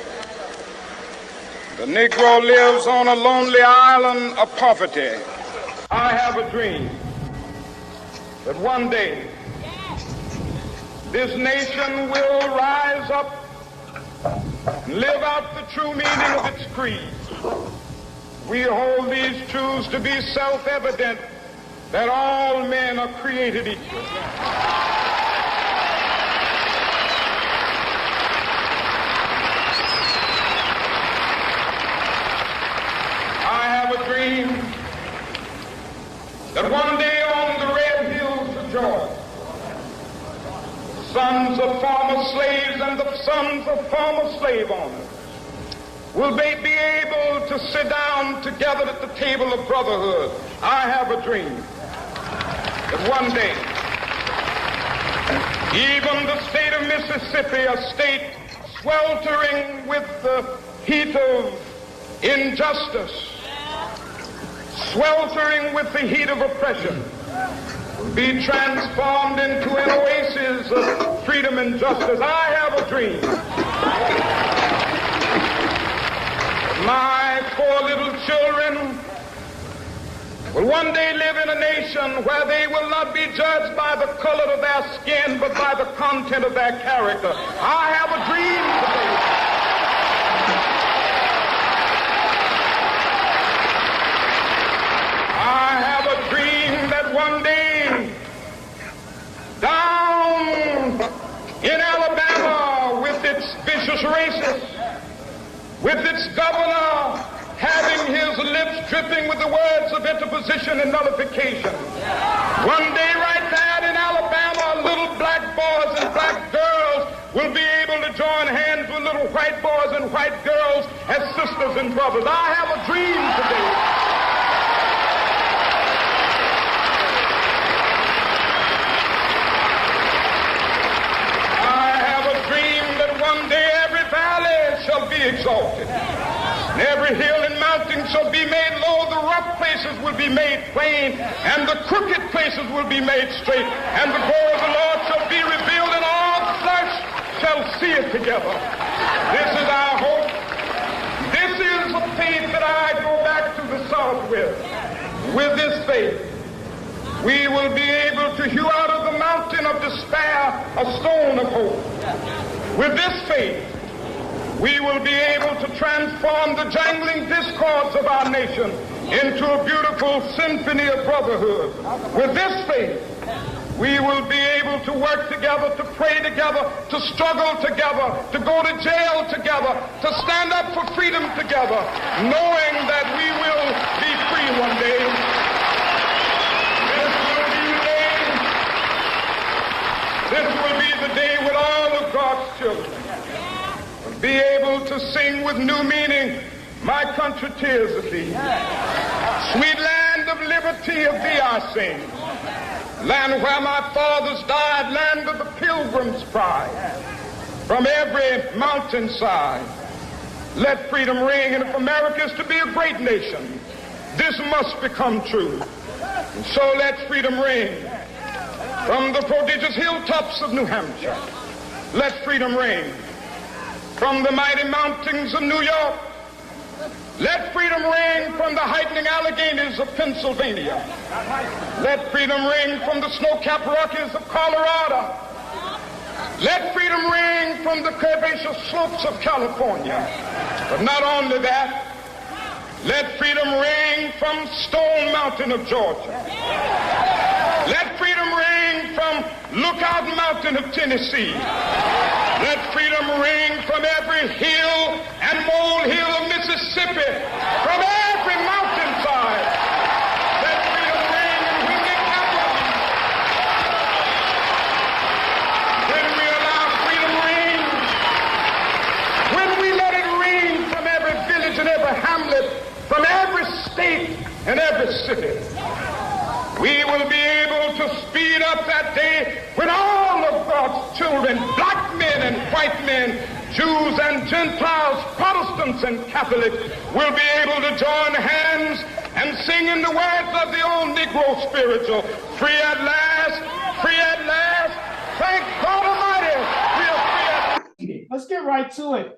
L: the Negro lives on a lonely island of poverty. I have a dream that one day this nation will rise up and live out the true meaning of its creed. We hold these truths to be self-evident, that all men are created equal. I have a dream that one day on the red hills of Georgia, the sons of former slaves and the sons of former slave owners will they be able to sit down together at the table of brotherhood. I have a dream that one day, even the state of Mississippi, a state sweltering with the heat of injustice, sweltering with the heat of oppression, will be transformed into an oasis of freedom and justice. I have a dream. My 4 little children will one day live in a nation where they will not be judged by the color of their skin, but by the content of their character. I have a dream today. I have a dream that one day down in Alabama, with its vicious racists, with its governor having his lips dripping with the words of interposition and nullification. One day right there in Alabama, little black boys and black girls will be able to join hands with little white boys and white girls as sisters and brothers. I have a dream today. Shall be exalted. And every hill and mountain shall be made low. The rough places will be made plain, and the crooked places will be made straight. And the glory of the Lord shall be revealed, and all flesh shall see it together. This is our hope. This is the faith that I go back to the South with. With this faith, we will be able to hew out of the mountain of despair a stone of hope. With this faith, we will be able to transform the jangling discords of our nation into a beautiful symphony of brotherhood. With this faith, we will be able to work together, to pray together, to struggle together, to go to jail together, to stand up for freedom together, knowing that we will be free one day. This will be the day with all of God's children. Be able to sing with new meaning, my country, tears of thee. Sweet land of liberty, of thee I sing. Land where my fathers died, land of the pilgrim's pride. From every mountainside, let freedom ring. And if America is to be a great nation, this must become true. And so let freedom ring. From the prodigious hilltops of New Hampshire, let freedom ring. From the mighty mountains of New York, let freedom ring. From the heightening Alleghanies of Pennsylvania, let freedom ring. From the snow-capped Rockies of Colorado, let freedom ring. From the curvaceous slopes of California. But not only that, let freedom ring from Stone Mountain of Georgia. Let freedom ring from Lookout Mountain of Tennessee. Let freedom ring from every hill and molehill of Mississippi, from every mountainside. Let freedom ring in Whitney Capitol, city. We will be able to speed up that day when all of God's children, black men and white men, Jews and Gentiles, Protestants and Catholics, will be able to join hands and sing in the words of the old Negro spiritual, free at last, free at last, thank God Almighty, we are free at last.
B: Let's get right to it.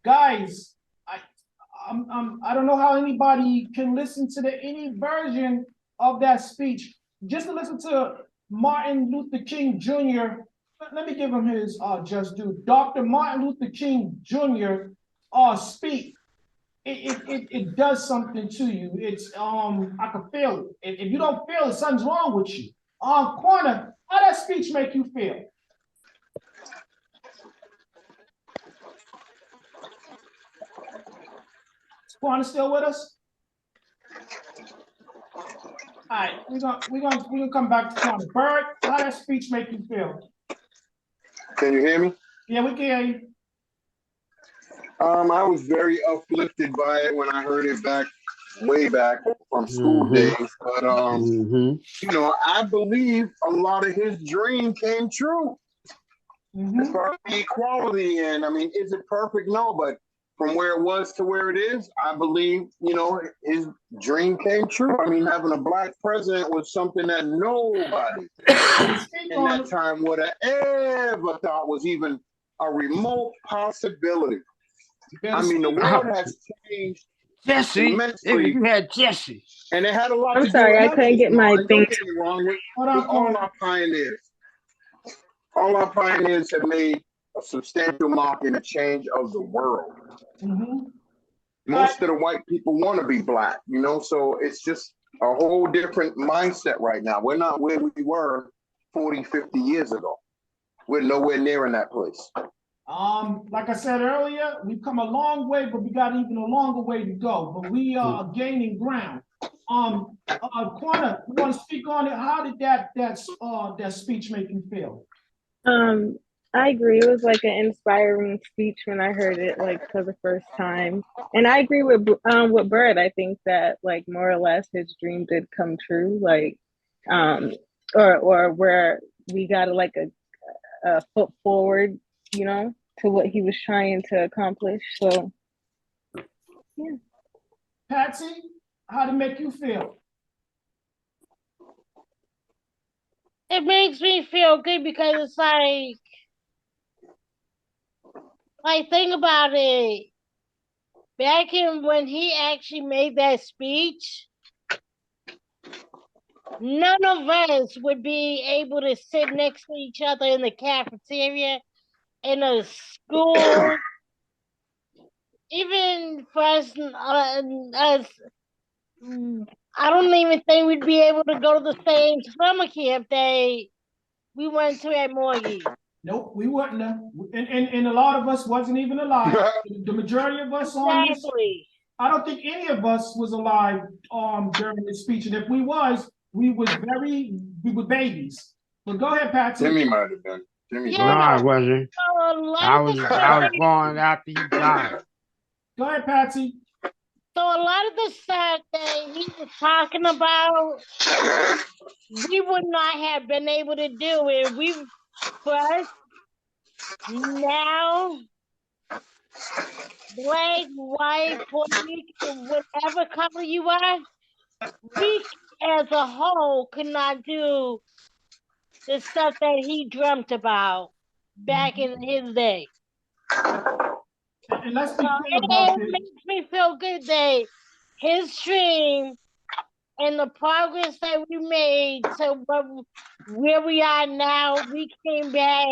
B: Guys, I don't know how anybody can listen to any version of that speech. Just to listen to Martin Luther King Jr., let me give him his just due. Dr. Martin Luther King Jr. Speak. It does something to you. It's I can feel it. If you don't feel it, something's wrong with you. Corner, how that speech make you feel? Corner still with us? All right, we're gonna come back to Corner. Bird, how that speech make you feel?
D: Can you hear me?
B: Yeah, we can hear you.
D: I was very uplifted by it when I heard it way back from school days. But you know, I believe a lot of his dream came true. As far as equality, and I mean, is it perfect? No, but from where it was to where it is, I believe, you know, his dream came true. I mean, having a black president was something that nobody in that time would have ever thought was even a remote possibility. I mean, the world has changed immensely.
G: You had Jesse.
D: And it had a lot
E: I'm
D: to
E: sorry,
D: do
E: I
D: with
E: couldn't get my
D: don't
E: thing.
D: get me wrong, with all our pioneers. All our pioneers have made a substantial mark in the change of the world. Most of the white people want to be black, you know, so it's just a whole different mindset right now. We're not where we were 40, 50 years ago. We're nowhere near in that place.
B: Like I said earlier, we've come a long way, but we got even a longer way to go. But we are gaining ground. Quanah, you want to speak on it? How did that speech make you feel?
E: I agree. It was like an inspiring speech when I heard it like for the first time. And I agree with Bird. I think that like more or less his dream did come true. Like or where we got like a foot forward, you know, to what he was trying to accomplish. So yeah.
B: Patsy, how did it make you feel?
C: It makes me feel good because it's like think about it. Back in when he actually made that speech, none of us would be able to sit next to each other in the cafeteria, in a school, even for us, I don't even think we'd be able to go to the same summer camp we went to at Morgan.
B: Nope, we wouldn't have. And a lot of us wasn't even alive. The majority of us on this, I don't think any of us was alive during this speech. And if we were babies. But go ahead, Patsy.
D: Timmy might have been. Timmy.
G: No, I wasn't.
C: So
G: I was born after he died.
B: Go ahead, Patsy.
C: So a lot of the stuff that he was talking about, we would not have been able to do it. For us, now, black, white, Puerto Rican, whatever color you are, we as a whole could not do the stuff that he dreamt about back in his day.
B: And let's be clear about
C: it makes me feel good that his dream and the progress that we made to where we are now, we came back.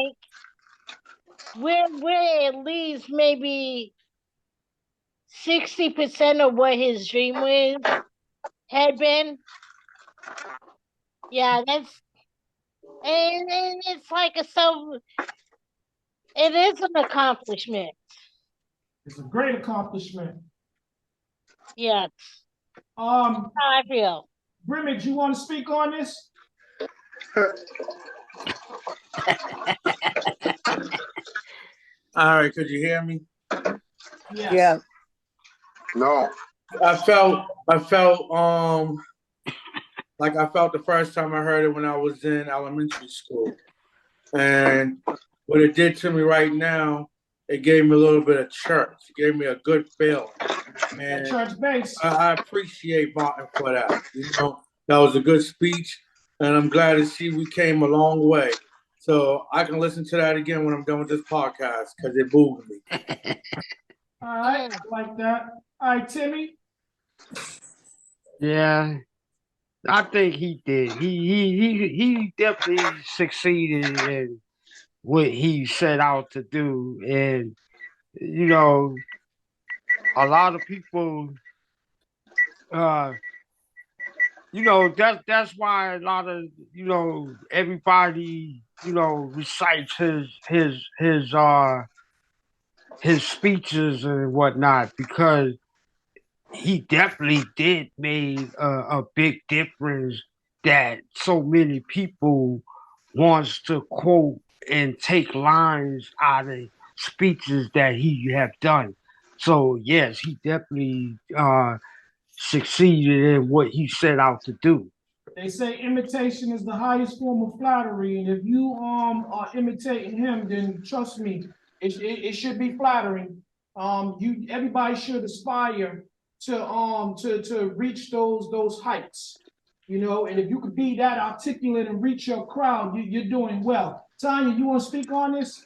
C: We're at least maybe 60% of what his dream had been. Yeah, and it's like it is an accomplishment.
B: It's a great accomplishment.
C: Yes. How I feel.
B: Brimage, you want to speak on this?
I: All right, could you hear me?
B: Yes.
H: Yeah.
D: No.
I: I felt I felt like I felt the first time I heard it when I was in elementary school. And what it did to me right now, it gave me a little bit of church. It gave me a good feeling.
B: That
I: And
B: church base.
I: I appreciate Martin for that. That was a good speech, and I'm glad to see we came a long way. So I can listen to that again when I'm done with this podcast because it moved me.
B: All right, I like that. All right, Timmy.
G: Yeah, I think he did. He definitely succeeded in what he set out to do, and you know, a lot of people, uh, that's why a lot of everybody recites his speeches and whatnot because he definitely did made a big difference that so many people wants to quote and take lines out of speeches that he have done. So yes, he definitely succeeded in what he set out to do.
B: They say imitation is the highest form of flattery, and if you are imitating him, then trust me, it should be flattering. You everybody should aspire to reach those heights, and if you could be that articulate and reach your crowd, you're doing well. Tanya, you want to speak on this?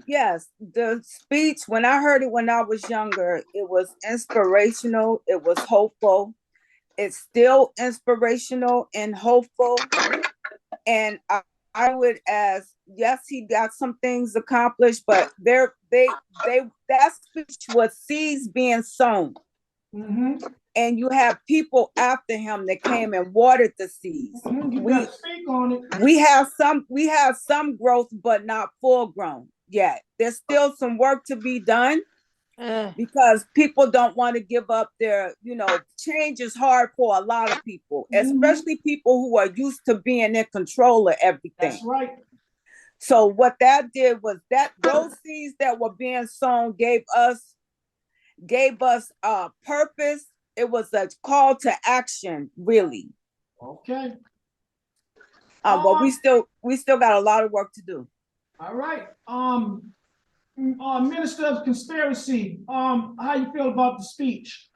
H: Yes, the speech, when I heard it when I was younger, it was inspirational, it was hopeful. It's still inspirational and hopeful. And I would ask, yes, he got some things accomplished, but that speech was seeds being sown.
B: Mm-hmm.
H: And you have people after him that came and watered the seeds.
B: You better speak on it.
H: We have some growth, but not full grown yet. There's still some work to be done because people don't want to give up their, change is hard for a lot of people, especially people who are used to being in control of everything.
B: That's right.
H: So what that did was that those seeds that were being sown gave us purpose. It was a call to action, really.
B: Okay.
H: But we still got a lot of work to do.
B: All right. Minister of Conspiracy, how you feel about the speech?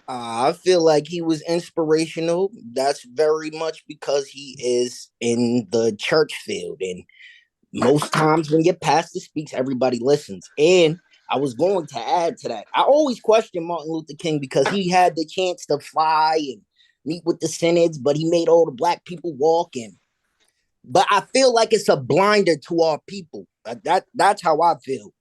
F: I feel like he was inspirational. That's very much because he is in the church field. And most times when your pastor speaks, everybody listens. And I was going to add to that. I always question Martin Luther King because he had the chance to fly and meet with the synods, but he made all the black people walk in. But I feel like it's a blinder to our people. That's how I feel.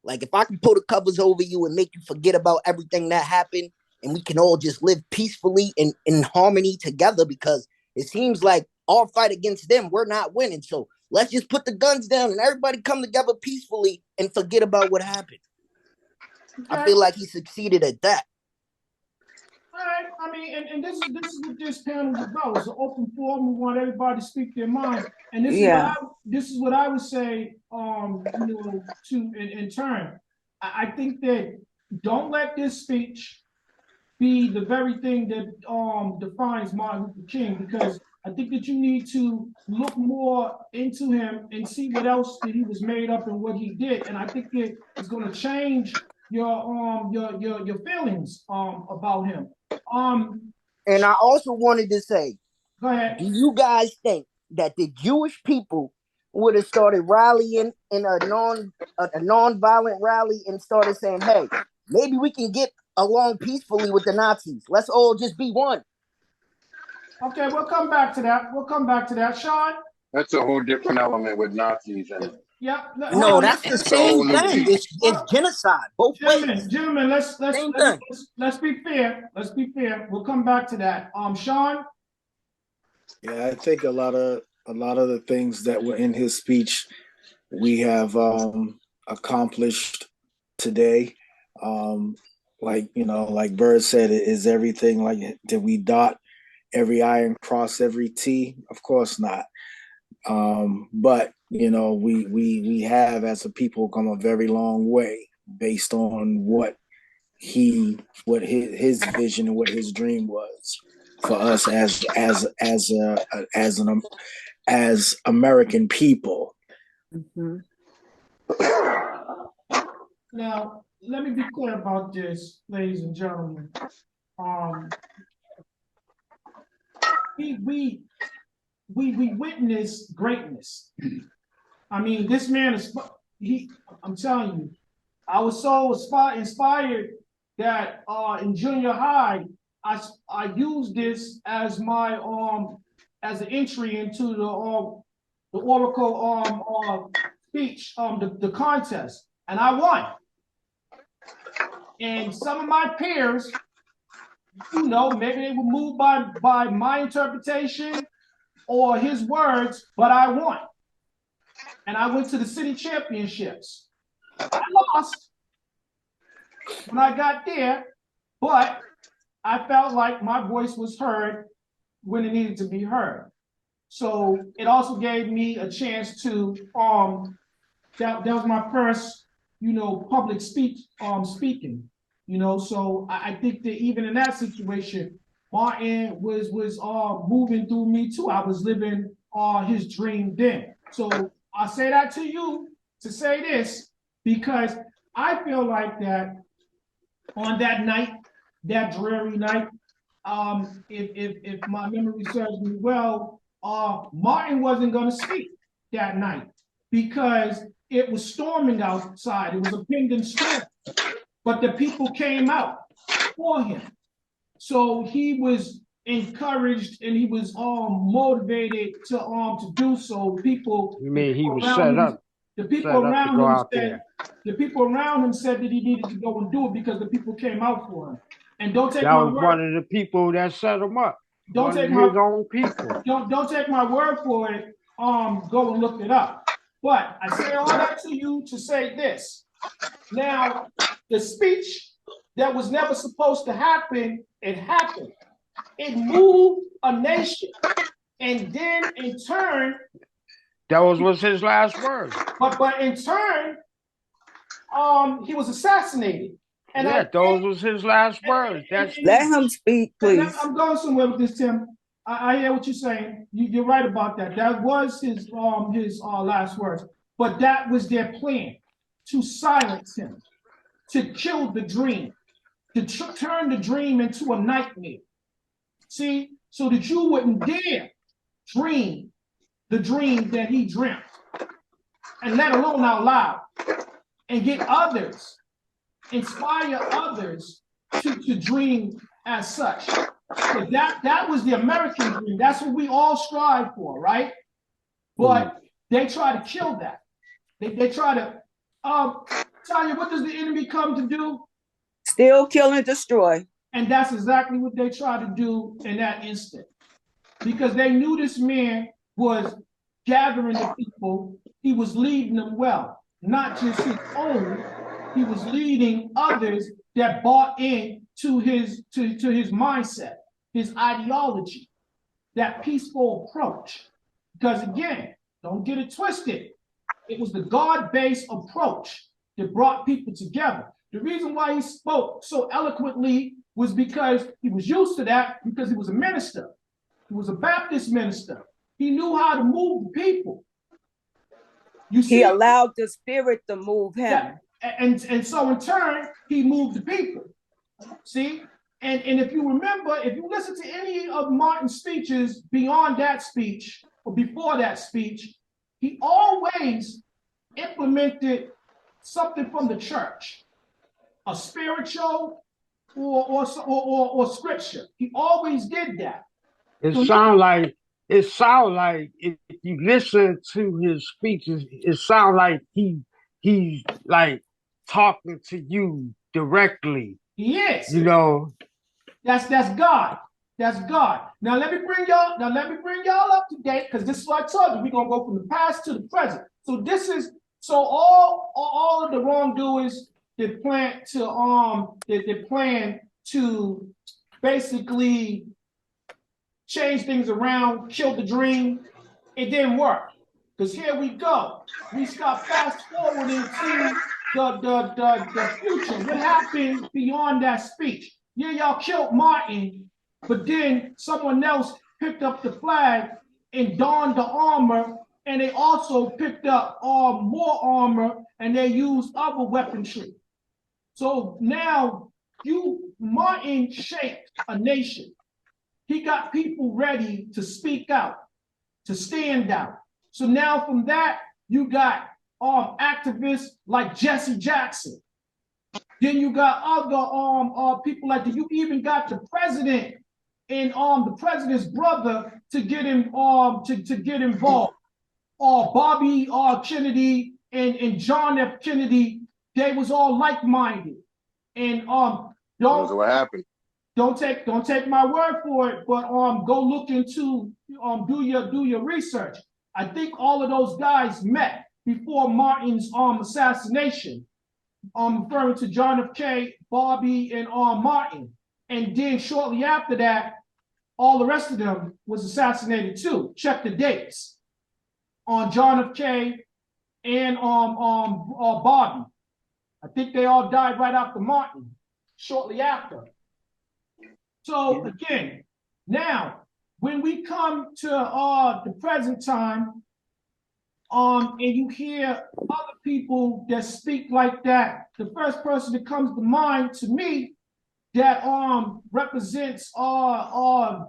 F: Like if I can pull the covers over you and make you forget about everything that happened, and we can all just live peacefully and in harmony together, because it seems like our fight against them, we're not winning. So let's just put the guns down and everybody come together peacefully and forget about what happened. Okay. I feel like he succeeded at that.
B: All right. I mean, and this is what this panel is about. It's an open forum. We want everybody to speak their mind. And this is what I would say, to in turn. I think that don't let this speech be the very thing that defines Martin Luther King, because I think that you need to look more into him and see what else that he was made up and what he did. And I think it is going to change your feelings about him.
F: And I also wanted to say,
B: go ahead.
F: Do you guys think that the Jewish people would have started rallying in a non-violent rally and started saying, hey, maybe we can get along peacefully with the Nazis. Let's all just be one.
B: Okay, we'll come back to that. Sean?
D: That's a whole different element with Nazis and
B: yeah.
F: No, that's the same thing. It's genocide, both ways.
B: Gentlemen, let's be fair. Let's be fair. We'll come back to that. Sean?
J: Yeah, I think a lot of the things that were in his speech we have accomplished today. Like Bird said, it is everything. Like, did we dot every I and cross every T? Of course not. But we have as a people come a very long way based on what what his vision and what his dream was for us as American people.
H: Mm-hmm.
B: Now, let me be clear about this, ladies and gentlemen. We witness greatness. I mean, this man is I'm telling you, I was so inspired that in junior high, I used this as my as an entry into the Oracle speech, the contest, and I won. And some of my peers, you know, maybe they were moved by my interpretation or his words, but I won. And I went to the city championships. I lost when I got there, but I felt like my voice was heard when it needed to be heard. So it also gave me a chance to that was my first, you know, public speech speaking. You know, so I think that even in that situation, Martin was moving through me too. I was living his dream then. So I say that to you to say this, because I feel like that on that night, that dreary night, if my memory serves me well, Martin wasn't going to speak that night because it was storming outside. It was a pending storm, but the people came out for him. So he was encouraged and he was motivated to do so. People,
G: you mean he was set up?
B: The people around him said the people around him said that he needed to go and do it because the people came out for him. And don't take my word. That was
G: one of the people that set him up.
B: Don't take
G: his own people.
B: Don't take my word for it. Go and look it up. But I say all that to you to say this. Now, the speech that was never supposed to happen, it happened. It moved a nation. And then in turn,
G: that was his last word.
B: But in turn, he was assassinated. And
G: yeah, those was his last words.
H: Let him speak, please.
B: I'm going somewhere with this, Tim. I hear what you're saying. You're right about that. That was his last words. But that was their plan, to silence him, to kill the dream, to turn the dream into a nightmare. See, so that you wouldn't dare dream the dream that he dreamt, and let alone out loud, and get others, inspire others to dream as such. But that was the American dream. That's what we all strive for, right? But they try to kill that. They try to, Tanya, what does the enemy come to do?
H: Steal, kill, and destroy.
B: And that's exactly what they try to do in that instant. Because they knew this man was gathering the people. He was leading them well, not just his own. He was leading others that bought in to his mindset, his ideology, that peaceful approach. Because again, don't get it twisted. It was the God-based approach that brought people together. The reason why he spoke so eloquently was because he was used to that, because he was a minister. He was a Baptist minister. He knew how to move the people. You see,
H: he allowed the Spirit to move him.
B: Yeah. And so in turn, he moved the people. See? And if you remember, if you listen to any of Martin's speeches beyond that speech or before that speech, he always implemented something from the church, a spiritual or scripture. He always did that.
G: It sounds like if you listen to his speeches, it sounds like he's like talking to you directly.
B: He is.
G: You know.
B: That's God. That's God. Now let me bring y'all up to date, because this is what I told you. We're gonna go from the past to the present. So all of the wrongdoers that plan to basically change things around, kill the dream, it didn't work. Because here we go. We start fast forwarding to the future. What happened beyond that speech? Yeah, y'all killed Martin, but then someone else picked up the flag and donned the armor, and they also picked up more armor and they used other weaponry. So now Martin shaped a nation. He got people ready to speak out, to stand out. So now from that, you got activists like Jesse Jackson. Then you got other people like that. You even got the president and the president's brother to get him to get involved. Bobby Kennedy and John F. Kennedy, they was all like-minded. And
D: That's what happened.
B: Don't take my word for it, but go look into do your research. I think all of those guys met before Martin's assassination. Referring to John F. K, Bobby, and Martin. And then shortly after that, all the rest of them was assassinated too. Check the dates on John F. K and Bobby. I think they all died right after Martin, shortly after. So again, now when we come to the present time, and you hear other people that speak like that, the first person that comes to mind to me that represents the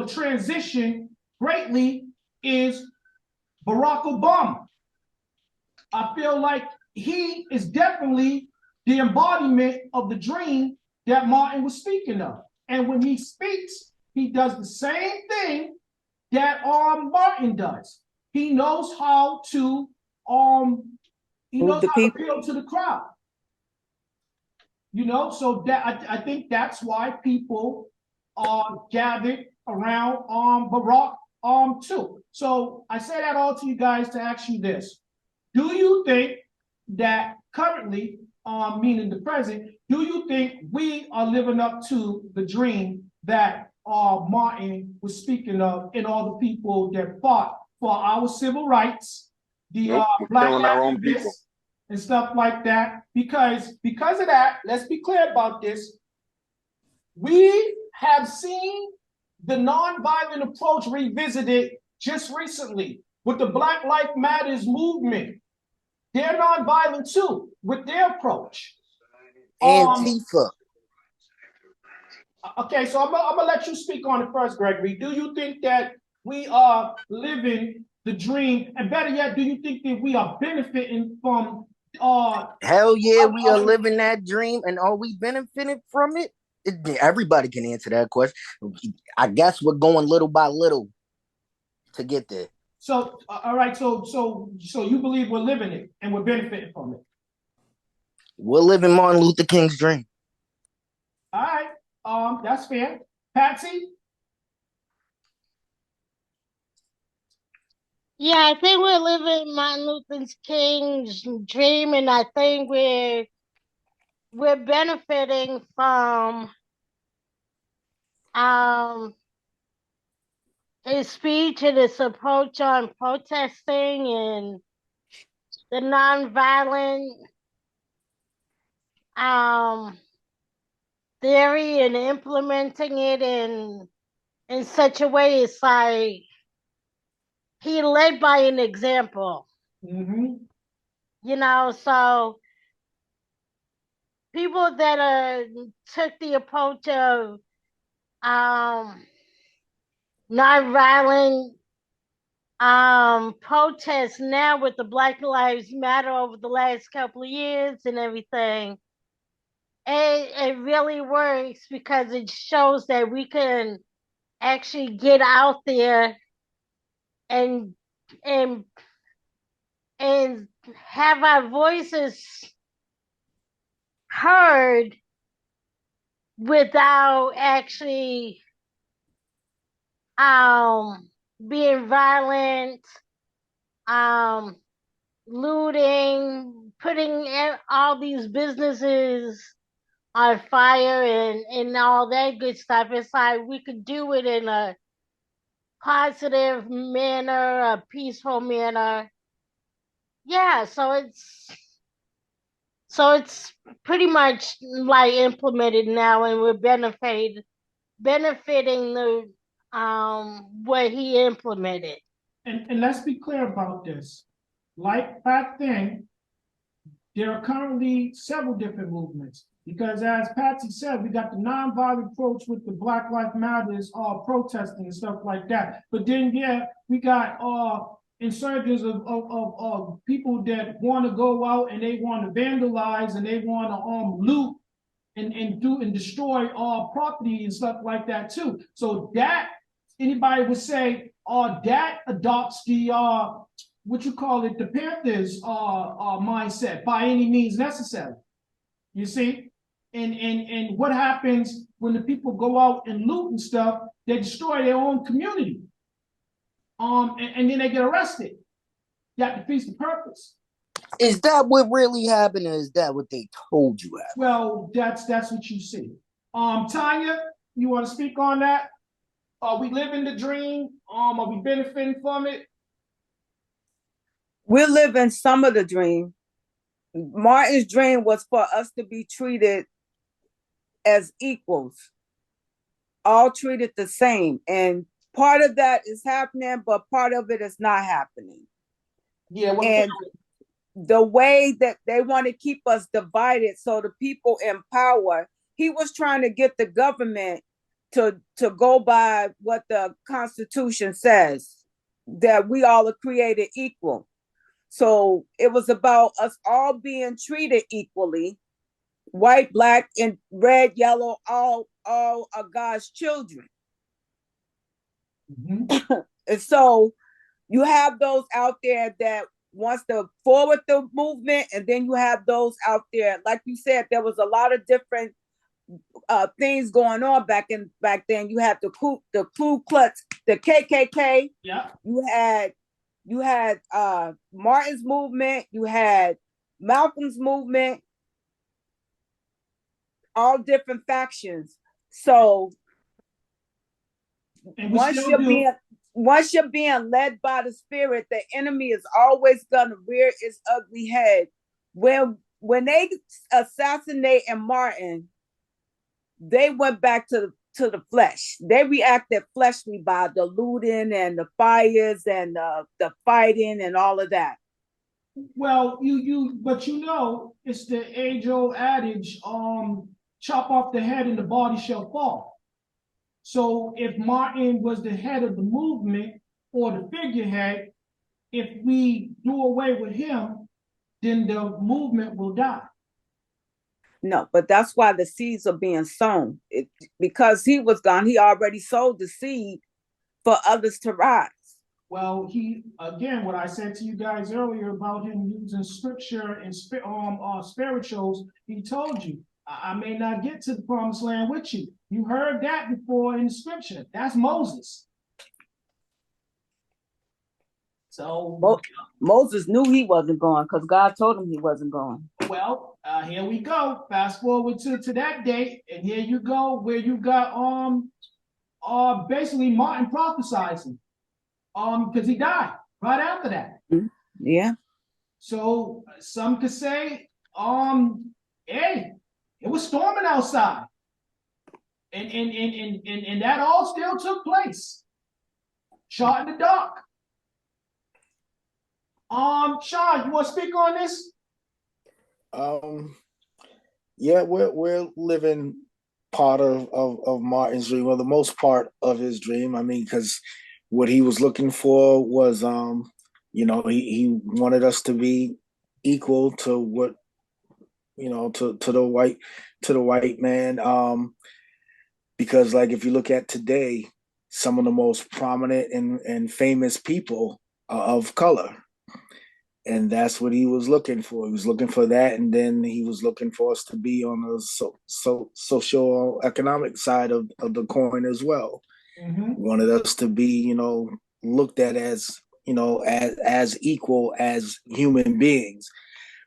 B: transition greatly is Barack Obama. I feel like he is definitely the embodiment of the dream that Martin was speaking of. And when he speaks, he does the same thing that Martin does. He knows how to appeal to the crowd. So that I think that's why people gathered around Barack too. So I say that all to you guys to ask you this: do you think that currently, meaning the present, do you think we are living up to the dream that Martin was speaking of, and all the people that fought for our civil rights, the black activists and stuff like that? Because of that, let's be clear about this. We have seen the nonviolent approach revisited just recently with the Black Lives Matters movement. They're nonviolent too with their approach.
F: Antifa.
B: Okay, so I'm gonna let you speak on it first, Gregory. Do you think that we are living the dream, and better yet, do you think that we are benefiting from?
F: Hell yeah, we are living that dream, and are we benefiting from it? Everybody can answer that question. I guess we're going little by little to get there.
B: So, all right. So you believe we're living it and we're benefiting from it?
F: We're living Martin Luther King's dream.
B: All right. That's fair. Patsy?
C: Yeah, I think we're living Martin Luther King's dream, and I think we're benefiting from his speech and his approach on protesting and the nonviolent theory, and implementing it in such a way. It's like he led by an example.
B: Mm-hmm.
C: So people that took the approach of nonviolent protests now with the Black Lives Matter over the last couple of years and everything, it really works because it shows that we can actually get out there and and have our voices heard without actually being violent, looting, putting all these businesses on fire and all that good stuff. It's like we could do it in a positive manner, a peaceful manner. Yeah, so So it's pretty much like implemented now, and we're benefiting the what he implemented.
B: And let's be clear about this. Like back then, there are currently several different movements because, as Patsy said, we got the nonviolent approach with the Black Lives Matters protesting and stuff like that. But then, yeah, we got insurgents of people that want to go out and they want to vandalize and they want to loot and destroy property and stuff like that too. So that anybody would say that adopts the what you call it, the Panthers mindset by any means necessary. You see? And what happens when the people go out and loot and stuff, they destroy their own community. And then they get arrested. That defeats the purpose.
F: Is that what really happened, or is that what they told you happened?
B: Well, that's what you see. Tanya, you want to speak on that? Are we living the dream? Are we benefiting from it?
H: We're living some of the dream. Martin's dream was for us to be treated as equals, all treated the same. And part of that is happening, but part of it is not happening.
B: Yeah.
H: And the way that they want to keep us divided, so the people in power, he was trying to get the government to go by what the Constitution says, that we all are created equal. So it was about us all being treated equally, white, black, and red, yellow, all are God's children.
B: Mm-hmm.
H: And so you have those out there that wants to forward the movement, and then you have those out there, like you said, there was a lot of different things going on back then. You had the Ku Klux, the KKK.
B: Yeah.
H: You had Martin's movement. You had Malcolm's movement. All different factions. So once you're being led by the Spirit, the enemy is always gonna rear its ugly head. When they assassinated Martin, they went back to the flesh. They reacted fleshly by the looting and the fires and the fighting and all of that.
B: Well, but it's the age-old adage, chop off the head and the body shall fall. So if Martin was the head of the movement or the figurehead, if we do away with him, then the movement will die.
H: No, but that's why the seeds are being sown. Because he was gone, he already sowed the seed for others to rise.
B: Well, what I said to you guys earlier about him using scripture and spirituals, he told you, I may not get to the promised land with you. You heard that before in scripture. That's Moses. So
H: Moses knew he wasn't going because God told him he wasn't going.
B: Well, here we go. Fast forward to that date, and here you go, where you got basically Martin prophesizing, because he died right after that.
H: Yeah.
B: So some could say, hey, it was storming outside, and that all still took place. Shot in the dark. Sean, you want to speak on this?
J: Yeah, we're living part of Martin's dream, or the most part of his dream. I mean, because what he was looking for was, he wanted us to be equal to what, to the white man. Because like if you look at today, some of the most prominent and famous people are of color. And that's what he was looking for. He was looking for that, and then he was looking for us to be on the socio-economic side of the coin as well.
B: Mm-hmm.
J: He wanted us to be, looked at as, as equal as human beings.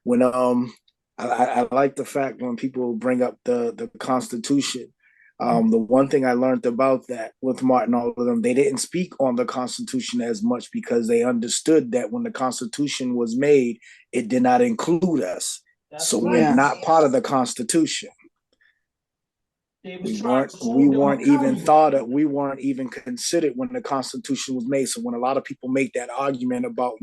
J: When I like the fact when people bring up the Constitution. The one thing I learned about that with Martin, all of them, they didn't speak on the Constitution as much because they understood that when the Constitution was made, it did not include us. So we're not part of the Constitution. We weren't even considered when the Constitution was made. So when a lot of people make that argument about,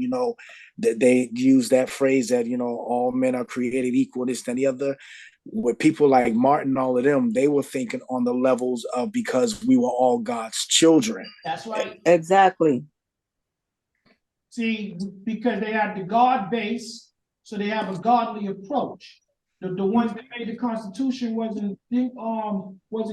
J: that they use that phrase that, all men are created equal, this, and the other, with people like Martin, all of them, they were thinking on the levels of because we were all God's children.
B: That's right.
H: Exactly.
B: See, because they had the God base, so they have a godly approach. The ones that made the Constitution wasn't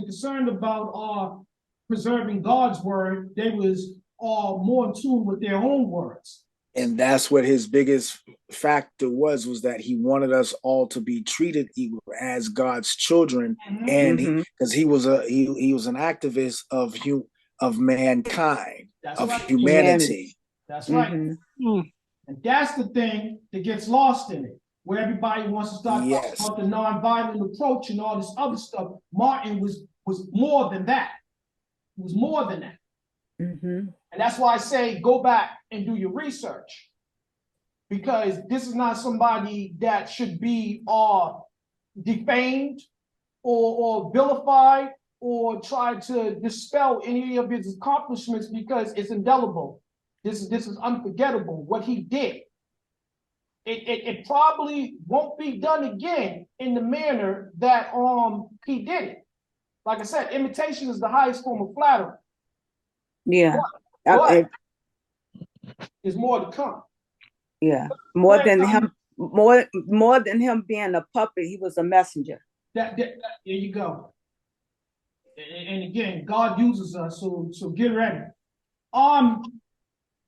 B: concerned about preserving God's word. They was more in tune with their own words.
J: And that's what his biggest factor was that he wanted us all to be treated equal as God's children, and because he was an activist of mankind, humanity.
B: That's right. And that's the thing that gets lost in it, where everybody wants to start talking about the nonviolent approach and all this other stuff. Martin was more than that. He was more than that. And that's why I say go back and do your research, because this is not somebody that should be defamed or vilified or try to dispel any of his accomplishments, because it's indelible. This is unforgettable what he did. It probably won't be done again in the manner that he did it. Like I said, imitation is the highest form of flattery.
H: Yeah.
B: But there's more to come.
H: Yeah. More than him being a puppet, he was a messenger.
B: There you go. And again, God uses us, so get ready.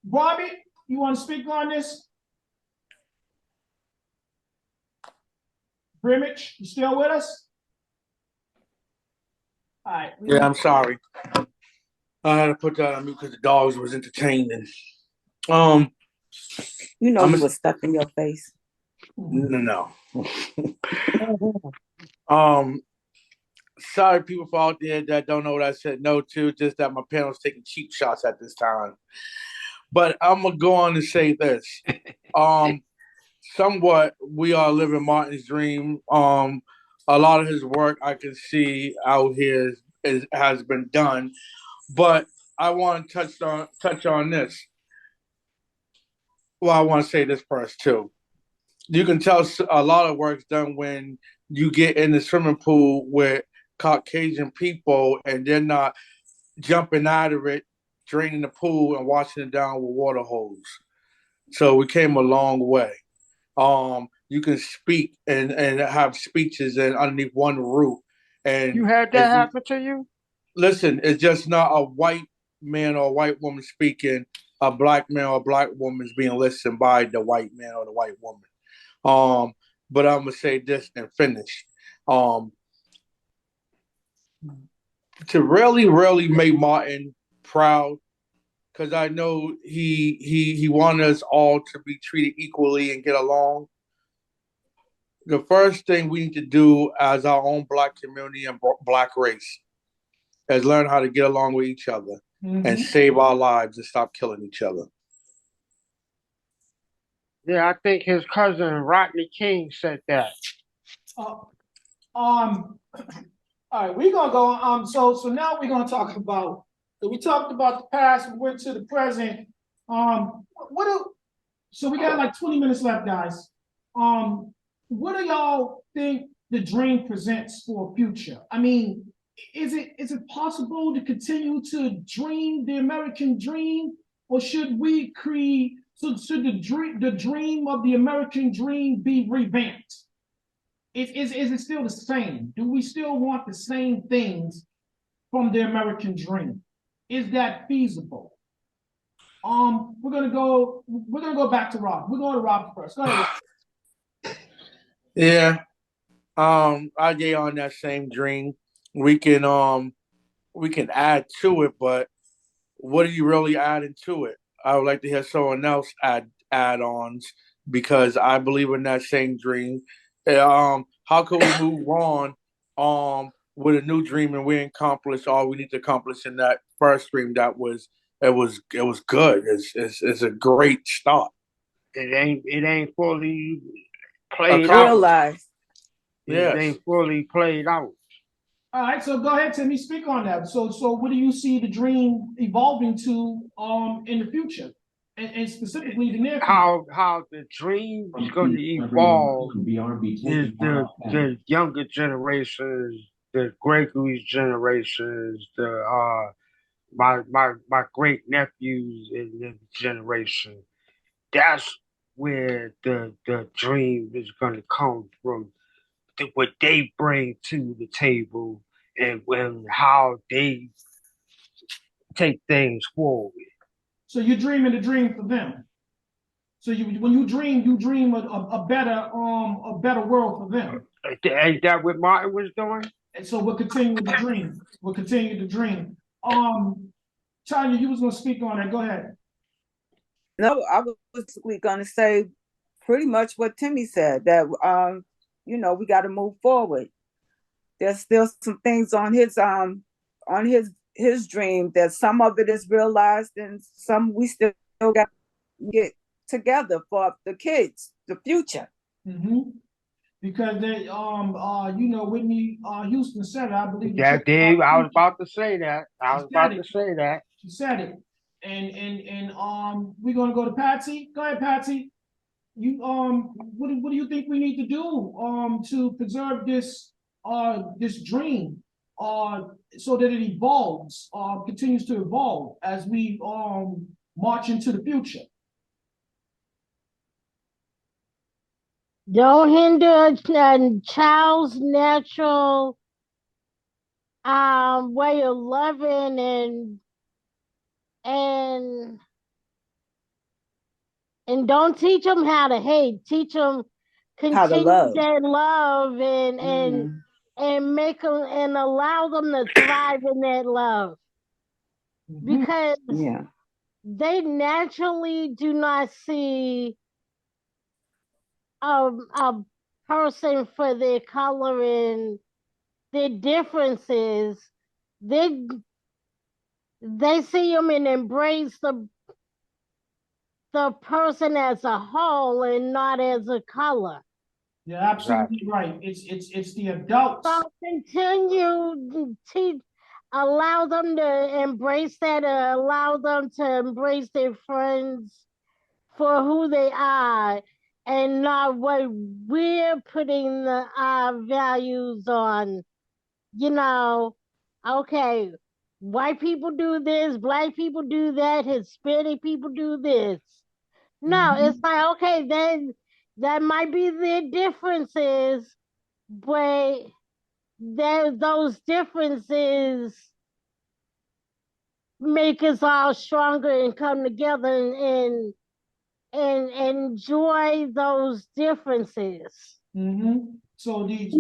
B: Bobby, you want to speak on this? Brimage, you still with us? All right.
I: Yeah, I'm sorry. I had to put that on mute because the dogs was entertaining.
H: You was stuck in your face.
I: No. Sorry, people out there that don't know what I said no to, just that my panel's taking cheap shots at this time. But I'm gonna go on and say this. Somewhat, we are living Martin's dream. A lot of his work I can see out here has been done, but I want to touch on this. Well, I want to say this first too. You can tell a lot of work's done when you get in the swimming pool with Caucasian people and they're not jumping out of it, draining the pool and washing it down with water hose. So we came a long way. You can speak and have speeches and underneath one roof. And
G: you had that happen to you?
I: Listen, it's just not a white man or a white woman speaking. A black man or a black woman is being listened by the white man or the white woman. But I'm gonna say this and finish. To really make Martin proud, because I know he wanted us all to be treated equally and get along. The first thing we need to do as our own black community and black race is learn how to get along with each other and save our lives and stop killing each other.
G: Yeah, I think his cousin Rodney King said that.
B: All right, we're gonna go. So now we're gonna talk about. We talked about the past. We went to the present. So we got like 20 minutes left, guys. What do y'all think the dream presents for future? I mean, is it possible to continue to dream the American dream, or should we create? Should the dream of the American dream be revamped? Is it still the same? Do we still want the same things from the American dream? Is that feasible? We're gonna go back to Rob. We're going to Rob first. Go ahead.
I: Yeah. I get on that same dream. We can add to it, but what are you really adding to it? I would like to hear someone else add-ons, because I believe in that same dream. How can we move on with a new dream and we accomplish all we need to accomplish in that first dream? It was good. It's a great start.
G: It ain't fully played out.
H: Realized.
G: It ain't fully played out.
B: All right, so go ahead, Timmy, speak on that. So what do you see the dream evolving to in the future, and specifically the near future?
G: How the dream is going to evolve is the younger generations, the Gregory's generations, the my great nephews in the generation. That's where the dream is going to come from, what they bring to the table, and how they take things forward.
B: So you're dreaming a dream for them. So when you dream a better world for them.
G: Ain't that what Martin was doing?
B: And so we'll continue to dream. We'll continue to dream. Tanya, you was gonna speak on that. Go ahead.
H: No, I was basically gonna say pretty much what Timmy said, that we got to move forward. There's still some things on his dream that some of it is realized and some we still got to get together for the kids, the future.
B: Mm-hmm. Because they Whitney Houston said it, I believe.
G: That Dave, I was about to say that.
B: She said it. And we're gonna go to Patsy. Go ahead, Patsy. You what do you think we need to do to preserve this dream so that it evolves, continues to evolve as we march into the future?
C: Don't hinder a child's natural way of loving and don't teach them how to hate. Teach them continue their love and make them and allow them to thrive in that love, because they naturally do not see a person for their color and their differences. They see them and embrace the person as a whole and not as a color.
B: You're absolutely right. It's the adults.
C: So continue to allow them to embrace that, allow them to embrace their friends for who they are and not what we're putting our values on. Okay, white people do this, black people do that, Hispanic people do this. No, it's like, okay, then that might be their differences, but those differences make us all stronger and come together and enjoy those differences.
B: So
C: teach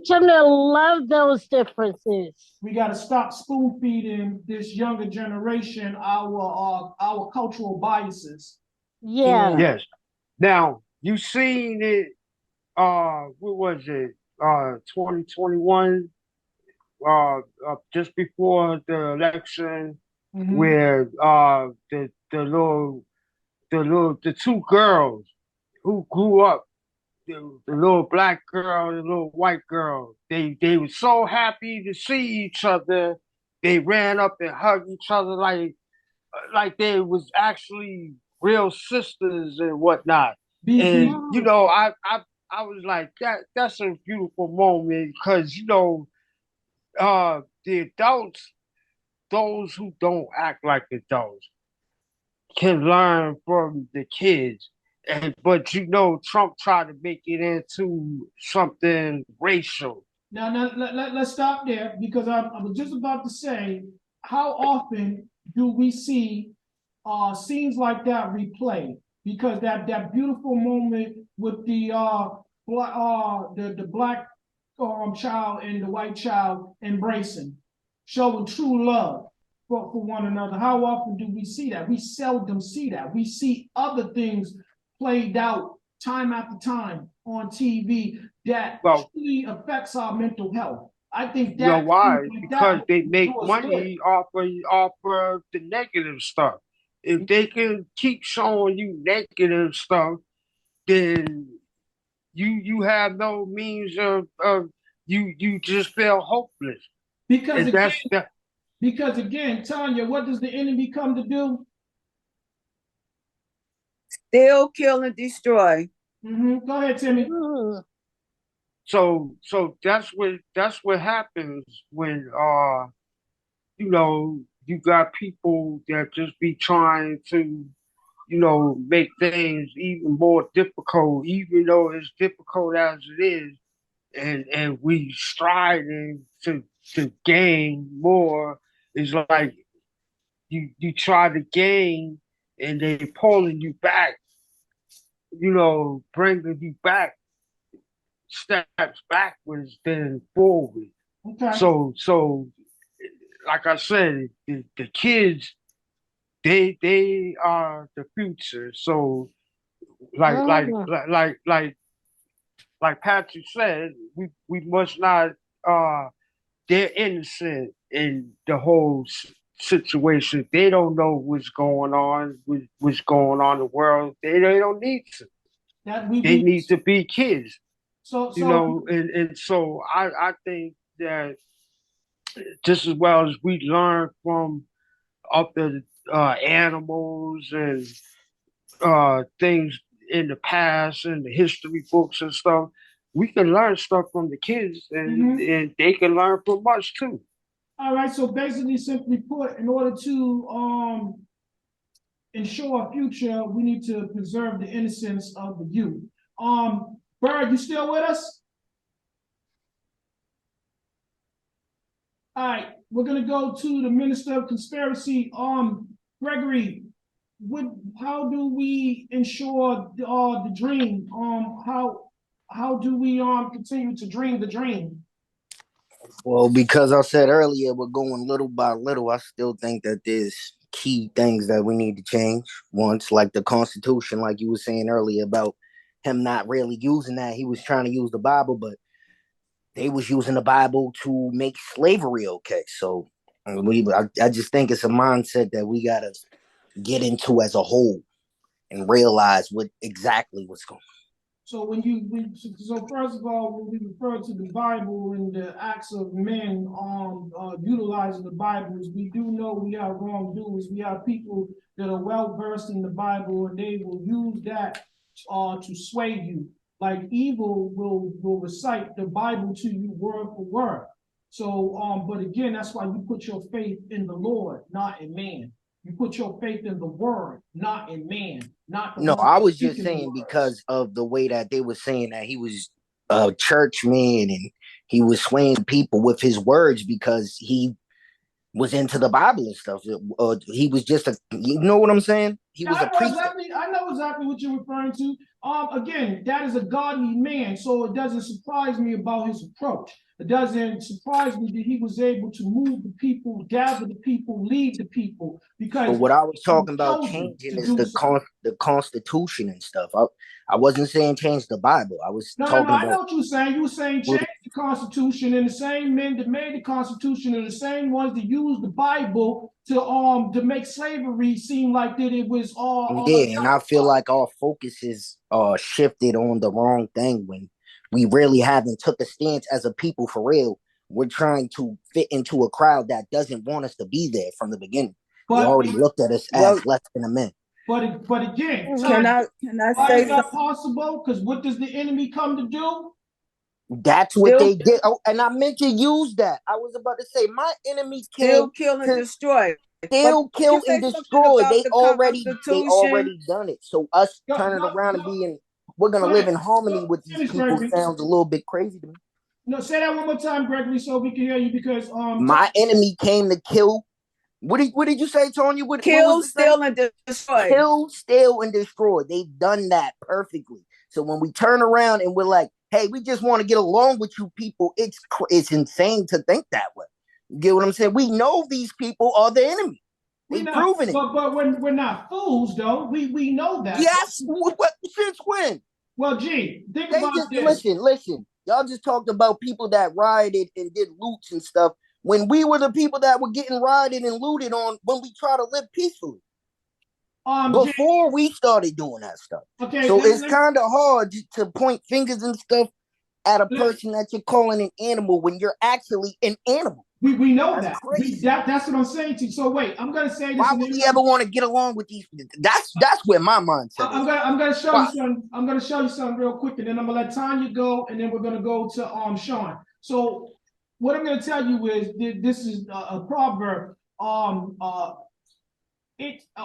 C: them to love those differences.
B: We got to stop spoon feeding this younger generation our cultural biases.
C: Yeah.
G: Yes. Now you seen it. What was it? 2021. Just before the election, where the two girls who grew up, the little black girl and the little white girl, they were so happy to see each other. They ran up and hugged each other like they was actually real sisters and whatnot. And I was like, that's a beautiful moment, because the adults, those who don't act like adults, can learn from the kids. But Trump tried to make it into something racial.
B: Now let's stop there, because I was just about to say, how often do we see scenes like that replayed? Because that beautiful moment with the black child and the white child embracing, showing true love for one another. How often do we see that? We seldom see that. We see other things played out time after time on TV that truly affects our mental health. I think that.
G: You know why? Because they make money off of the negative stuff. If they can keep showing you negative stuff, then you have no means of you just feel hopeless.
B: Because
G: and
B: again,
G: that's that.
B: because again, Tanya, what does the enemy come to do?
H: Steal, kill, and destroy.
B: Go ahead, Timmy.
G: So that's what happens when you got people that just be trying to make things even more difficult, even though it's difficult as it is, and we striving to gain more. It's like you try to gain and they pulling you back, bringing you back steps backwards than forward.
B: Okay.
G: So like I said, the kids they are the future. So like like like like like like Patrick said, we must not they're innocent in the whole situation. They don't know what's going on, what's going on in the world. They don't need to. They need to be kids. And so I think that just as well as we learn from other animals and things in the past and the history books and stuff, we can learn stuff from the kids and they can learn from us too.
B: All right, so basically, simply put, in order to ensure a future, we need to preserve the innocence of the youth. Bird, you still with us? All right, we're gonna go to the Minister of Conspiracy. Gregory, how do we ensure the dream? How do we continue to dream the dream?
F: Well, because I said earlier, we're going little by little. I still think that there's key things that we need to change. Once, like the Constitution, like you were saying earlier about him not really using that. He was trying to use the Bible, but they was using the Bible to make slavery okay. So I just think it's a mindset that we gotta get into as a whole and realize what exactly what's going on.
B: So so first of all, when we refer to the Bible and the acts of men utilizing the Bibles, we do know we have wrongdoers. We have people that are well versed in the Bible, and they will use that to sway you. Like evil will recite the Bible to you word for word. So, but again, that's why you put your faith in the Lord, not in man. You put your faith in the word, not in man, not the
F: No,
B: one
F: I was just
B: speaking the
F: saying
B: words.
F: because of the way that they were saying that he was a church man and he was swaying people with his words because he was into the Bible and stuff. He was just you know what I'm saying? He was a priest.
B: I know exactly what you're referring to. Again, that is a godly man, so it doesn't surprise me about his approach. It doesn't surprise me that he was able to move the people, gather the people, lead the people, because
F: but what I was talking about
B: chosen
F: changing
B: to
F: is
B: do so.
F: the Constitution and stuff. I wasn't saying change the Bible. I was
B: No,
F: talking
B: I know
F: about
B: what you're saying. You were saying change the Constitution, and the same men that made the Constitution are the same ones that used the Bible to make slavery seem like that it was all
F: yeah, and I feel like our focus is shifted on the wrong thing when we really haven't took a stance as a people for real. We're trying to fit into a crowd that doesn't want us to be there from the beginning. They already looked at us as less than a man.
B: But again,
H: Can I
B: why
H: say
B: is that
H: something?
B: possible? Because what does the enemy come to do?
F: That's what they did. Oh, and I meant to use that. I was about to say my enemy came
H: Still kill and
F: to
H: destroy.
F: still
H: But you
F: kill and
H: say something
F: destroy.
H: about
F: They
H: the Constitution.
F: already done it. So us turning around and being we're gonna live in harmony with these people sounds a little bit crazy to me.
B: No, say that one more time, Gregory, so we can hear you. Because
F: my enemy came to kill. What did you say, Tony? What
H: Kill,
F: was it say?
H: steal, and destroy.
F: Kill, steal, and destroy. They've done that perfectly. So when we turn around and we're like, hey, we just want to get along with you people, it's insane to think that way. You get what I'm saying? We know these people are the enemy. They've proven it.
B: But we're not fools, though. We know that.
F: Yes. Since when?
B: Well, gee, think about this.
F: Listen. Y'all just talked about people that rioted and did loots and stuff when we were the people that were getting rioted and looted on when we try to live peacefully. before we started doing that stuff.
B: Okay,
F: so it's kind of hard to point fingers and stuff at a person that you're calling an animal when you're actually an animal.
B: We know that. That's what I'm saying to you. So wait, I'm gonna say this.
F: Why would we ever want to get along with these? That's where my mindset is.
B: I'm gonna show you something. I'm gonna show you something real quick, and then I'm gonna let Tanya go, and then we're gonna go to Sean. So what I'm gonna tell you is this is a proverb. A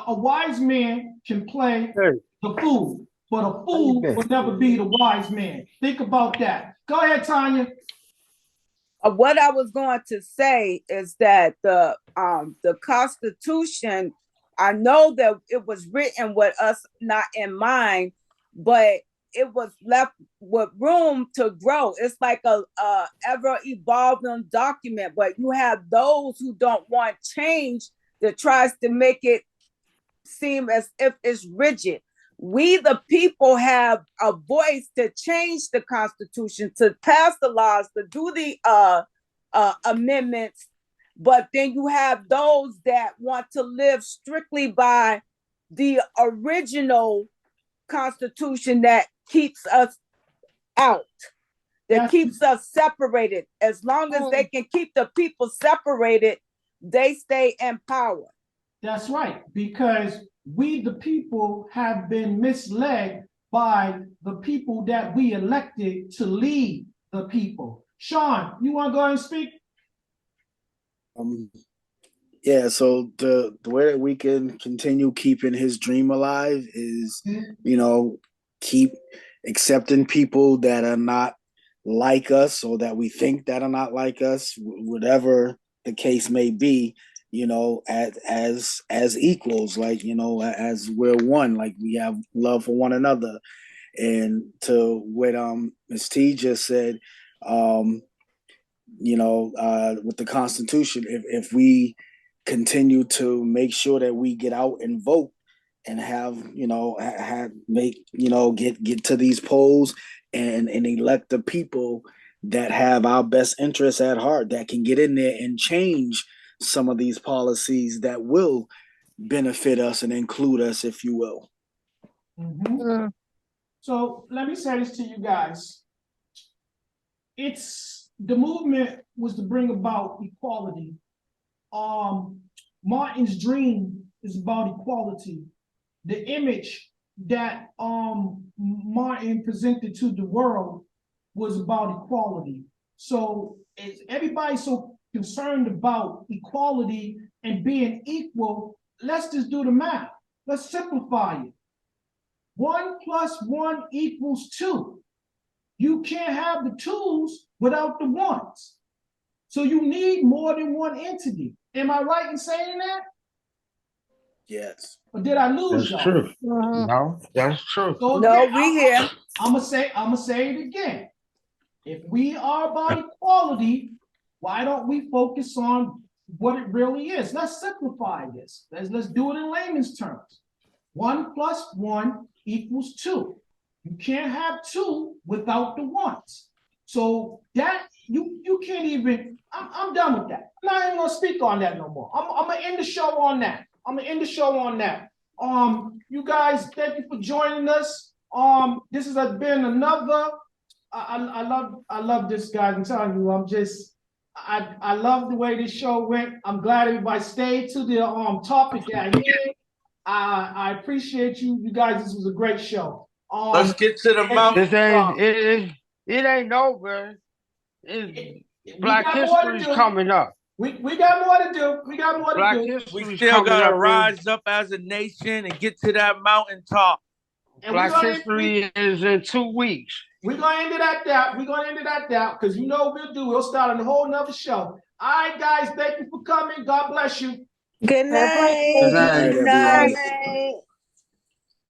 B: wise man can play the fool, but a fool will never be the wise man. Think about that. Go ahead, Tanya.
H: What I was going to say is that the Constitution, I know that it was written with us not in mind, but it was left with room to grow. It's like a ever evolving document, but you have those who don't want change that tries to make it seem as if it's rigid. We, the people, have a voice to change the Constitution, to pass the laws, to do the amendments. But then you have those that want to live strictly by the original Constitution that keeps us out, that keeps us separated. As long as they can keep the people separated, they stay in power.
B: That's right, because we, the people, have been misled by the people that we elected to lead the people. Sean, you want to go ahead and speak?
J: Yeah, so the way that we can continue keeping his dream alive is, keep accepting people that are not like us, or that we think that are not like us, whatever the case may be. As equals, as we're one, like we have love for one another. And to what Ms. T just said, with the Constitution, if we continue to make sure that we get out and vote and get to these polls and elect the people that have our best interests at heart, that can get in there and change some of these policies that will benefit us and include us, if you will.
B: Mm-hmm. So let me say this to you guys. The movement was to bring about equality. Martin's dream is about equality. The image that Martin presented to the world was about equality. So everybody's so concerned about equality and being equal, let's just do the math. Let's simplify it. 1 + 1 = 2. You can't have the 2s without the 1s. So you need more than one entity. Am I right in saying that?
J: Yes.
B: Or did I lose y'all?
G: True. No, that's true.
B: So
H: no, we here.
B: I'm gonna say it again. If we are about equality, why don't we focus on what it really is? Let's simplify this. Let's do it in layman's terms. 1 + 1 = 2. You can't have 2 without the 1s. So that you can't even. I'm done with that. I'm not even gonna speak on that no more. I'm gonna end the show on that. You guys, thank you for joining us. This has been another. I love this, guys. I'm telling you, I love the way this show went. I'm glad everybody stayed to the topic at hand. I appreciate you guys. This was a great show.
I: Let's get to the mountain.
G: It ain't over. Black History is coming up.
B: We got more to do. We
I: still gotta rise up as a nation and get to that mountaintop.
G: Black History is in 2 weeks.
B: We're gonna end it at that. Because you know what we'll do. We'll start a whole nother show. All right, guys. Thank you for coming. God bless you.
E: Good night.
J: Good night, everyone.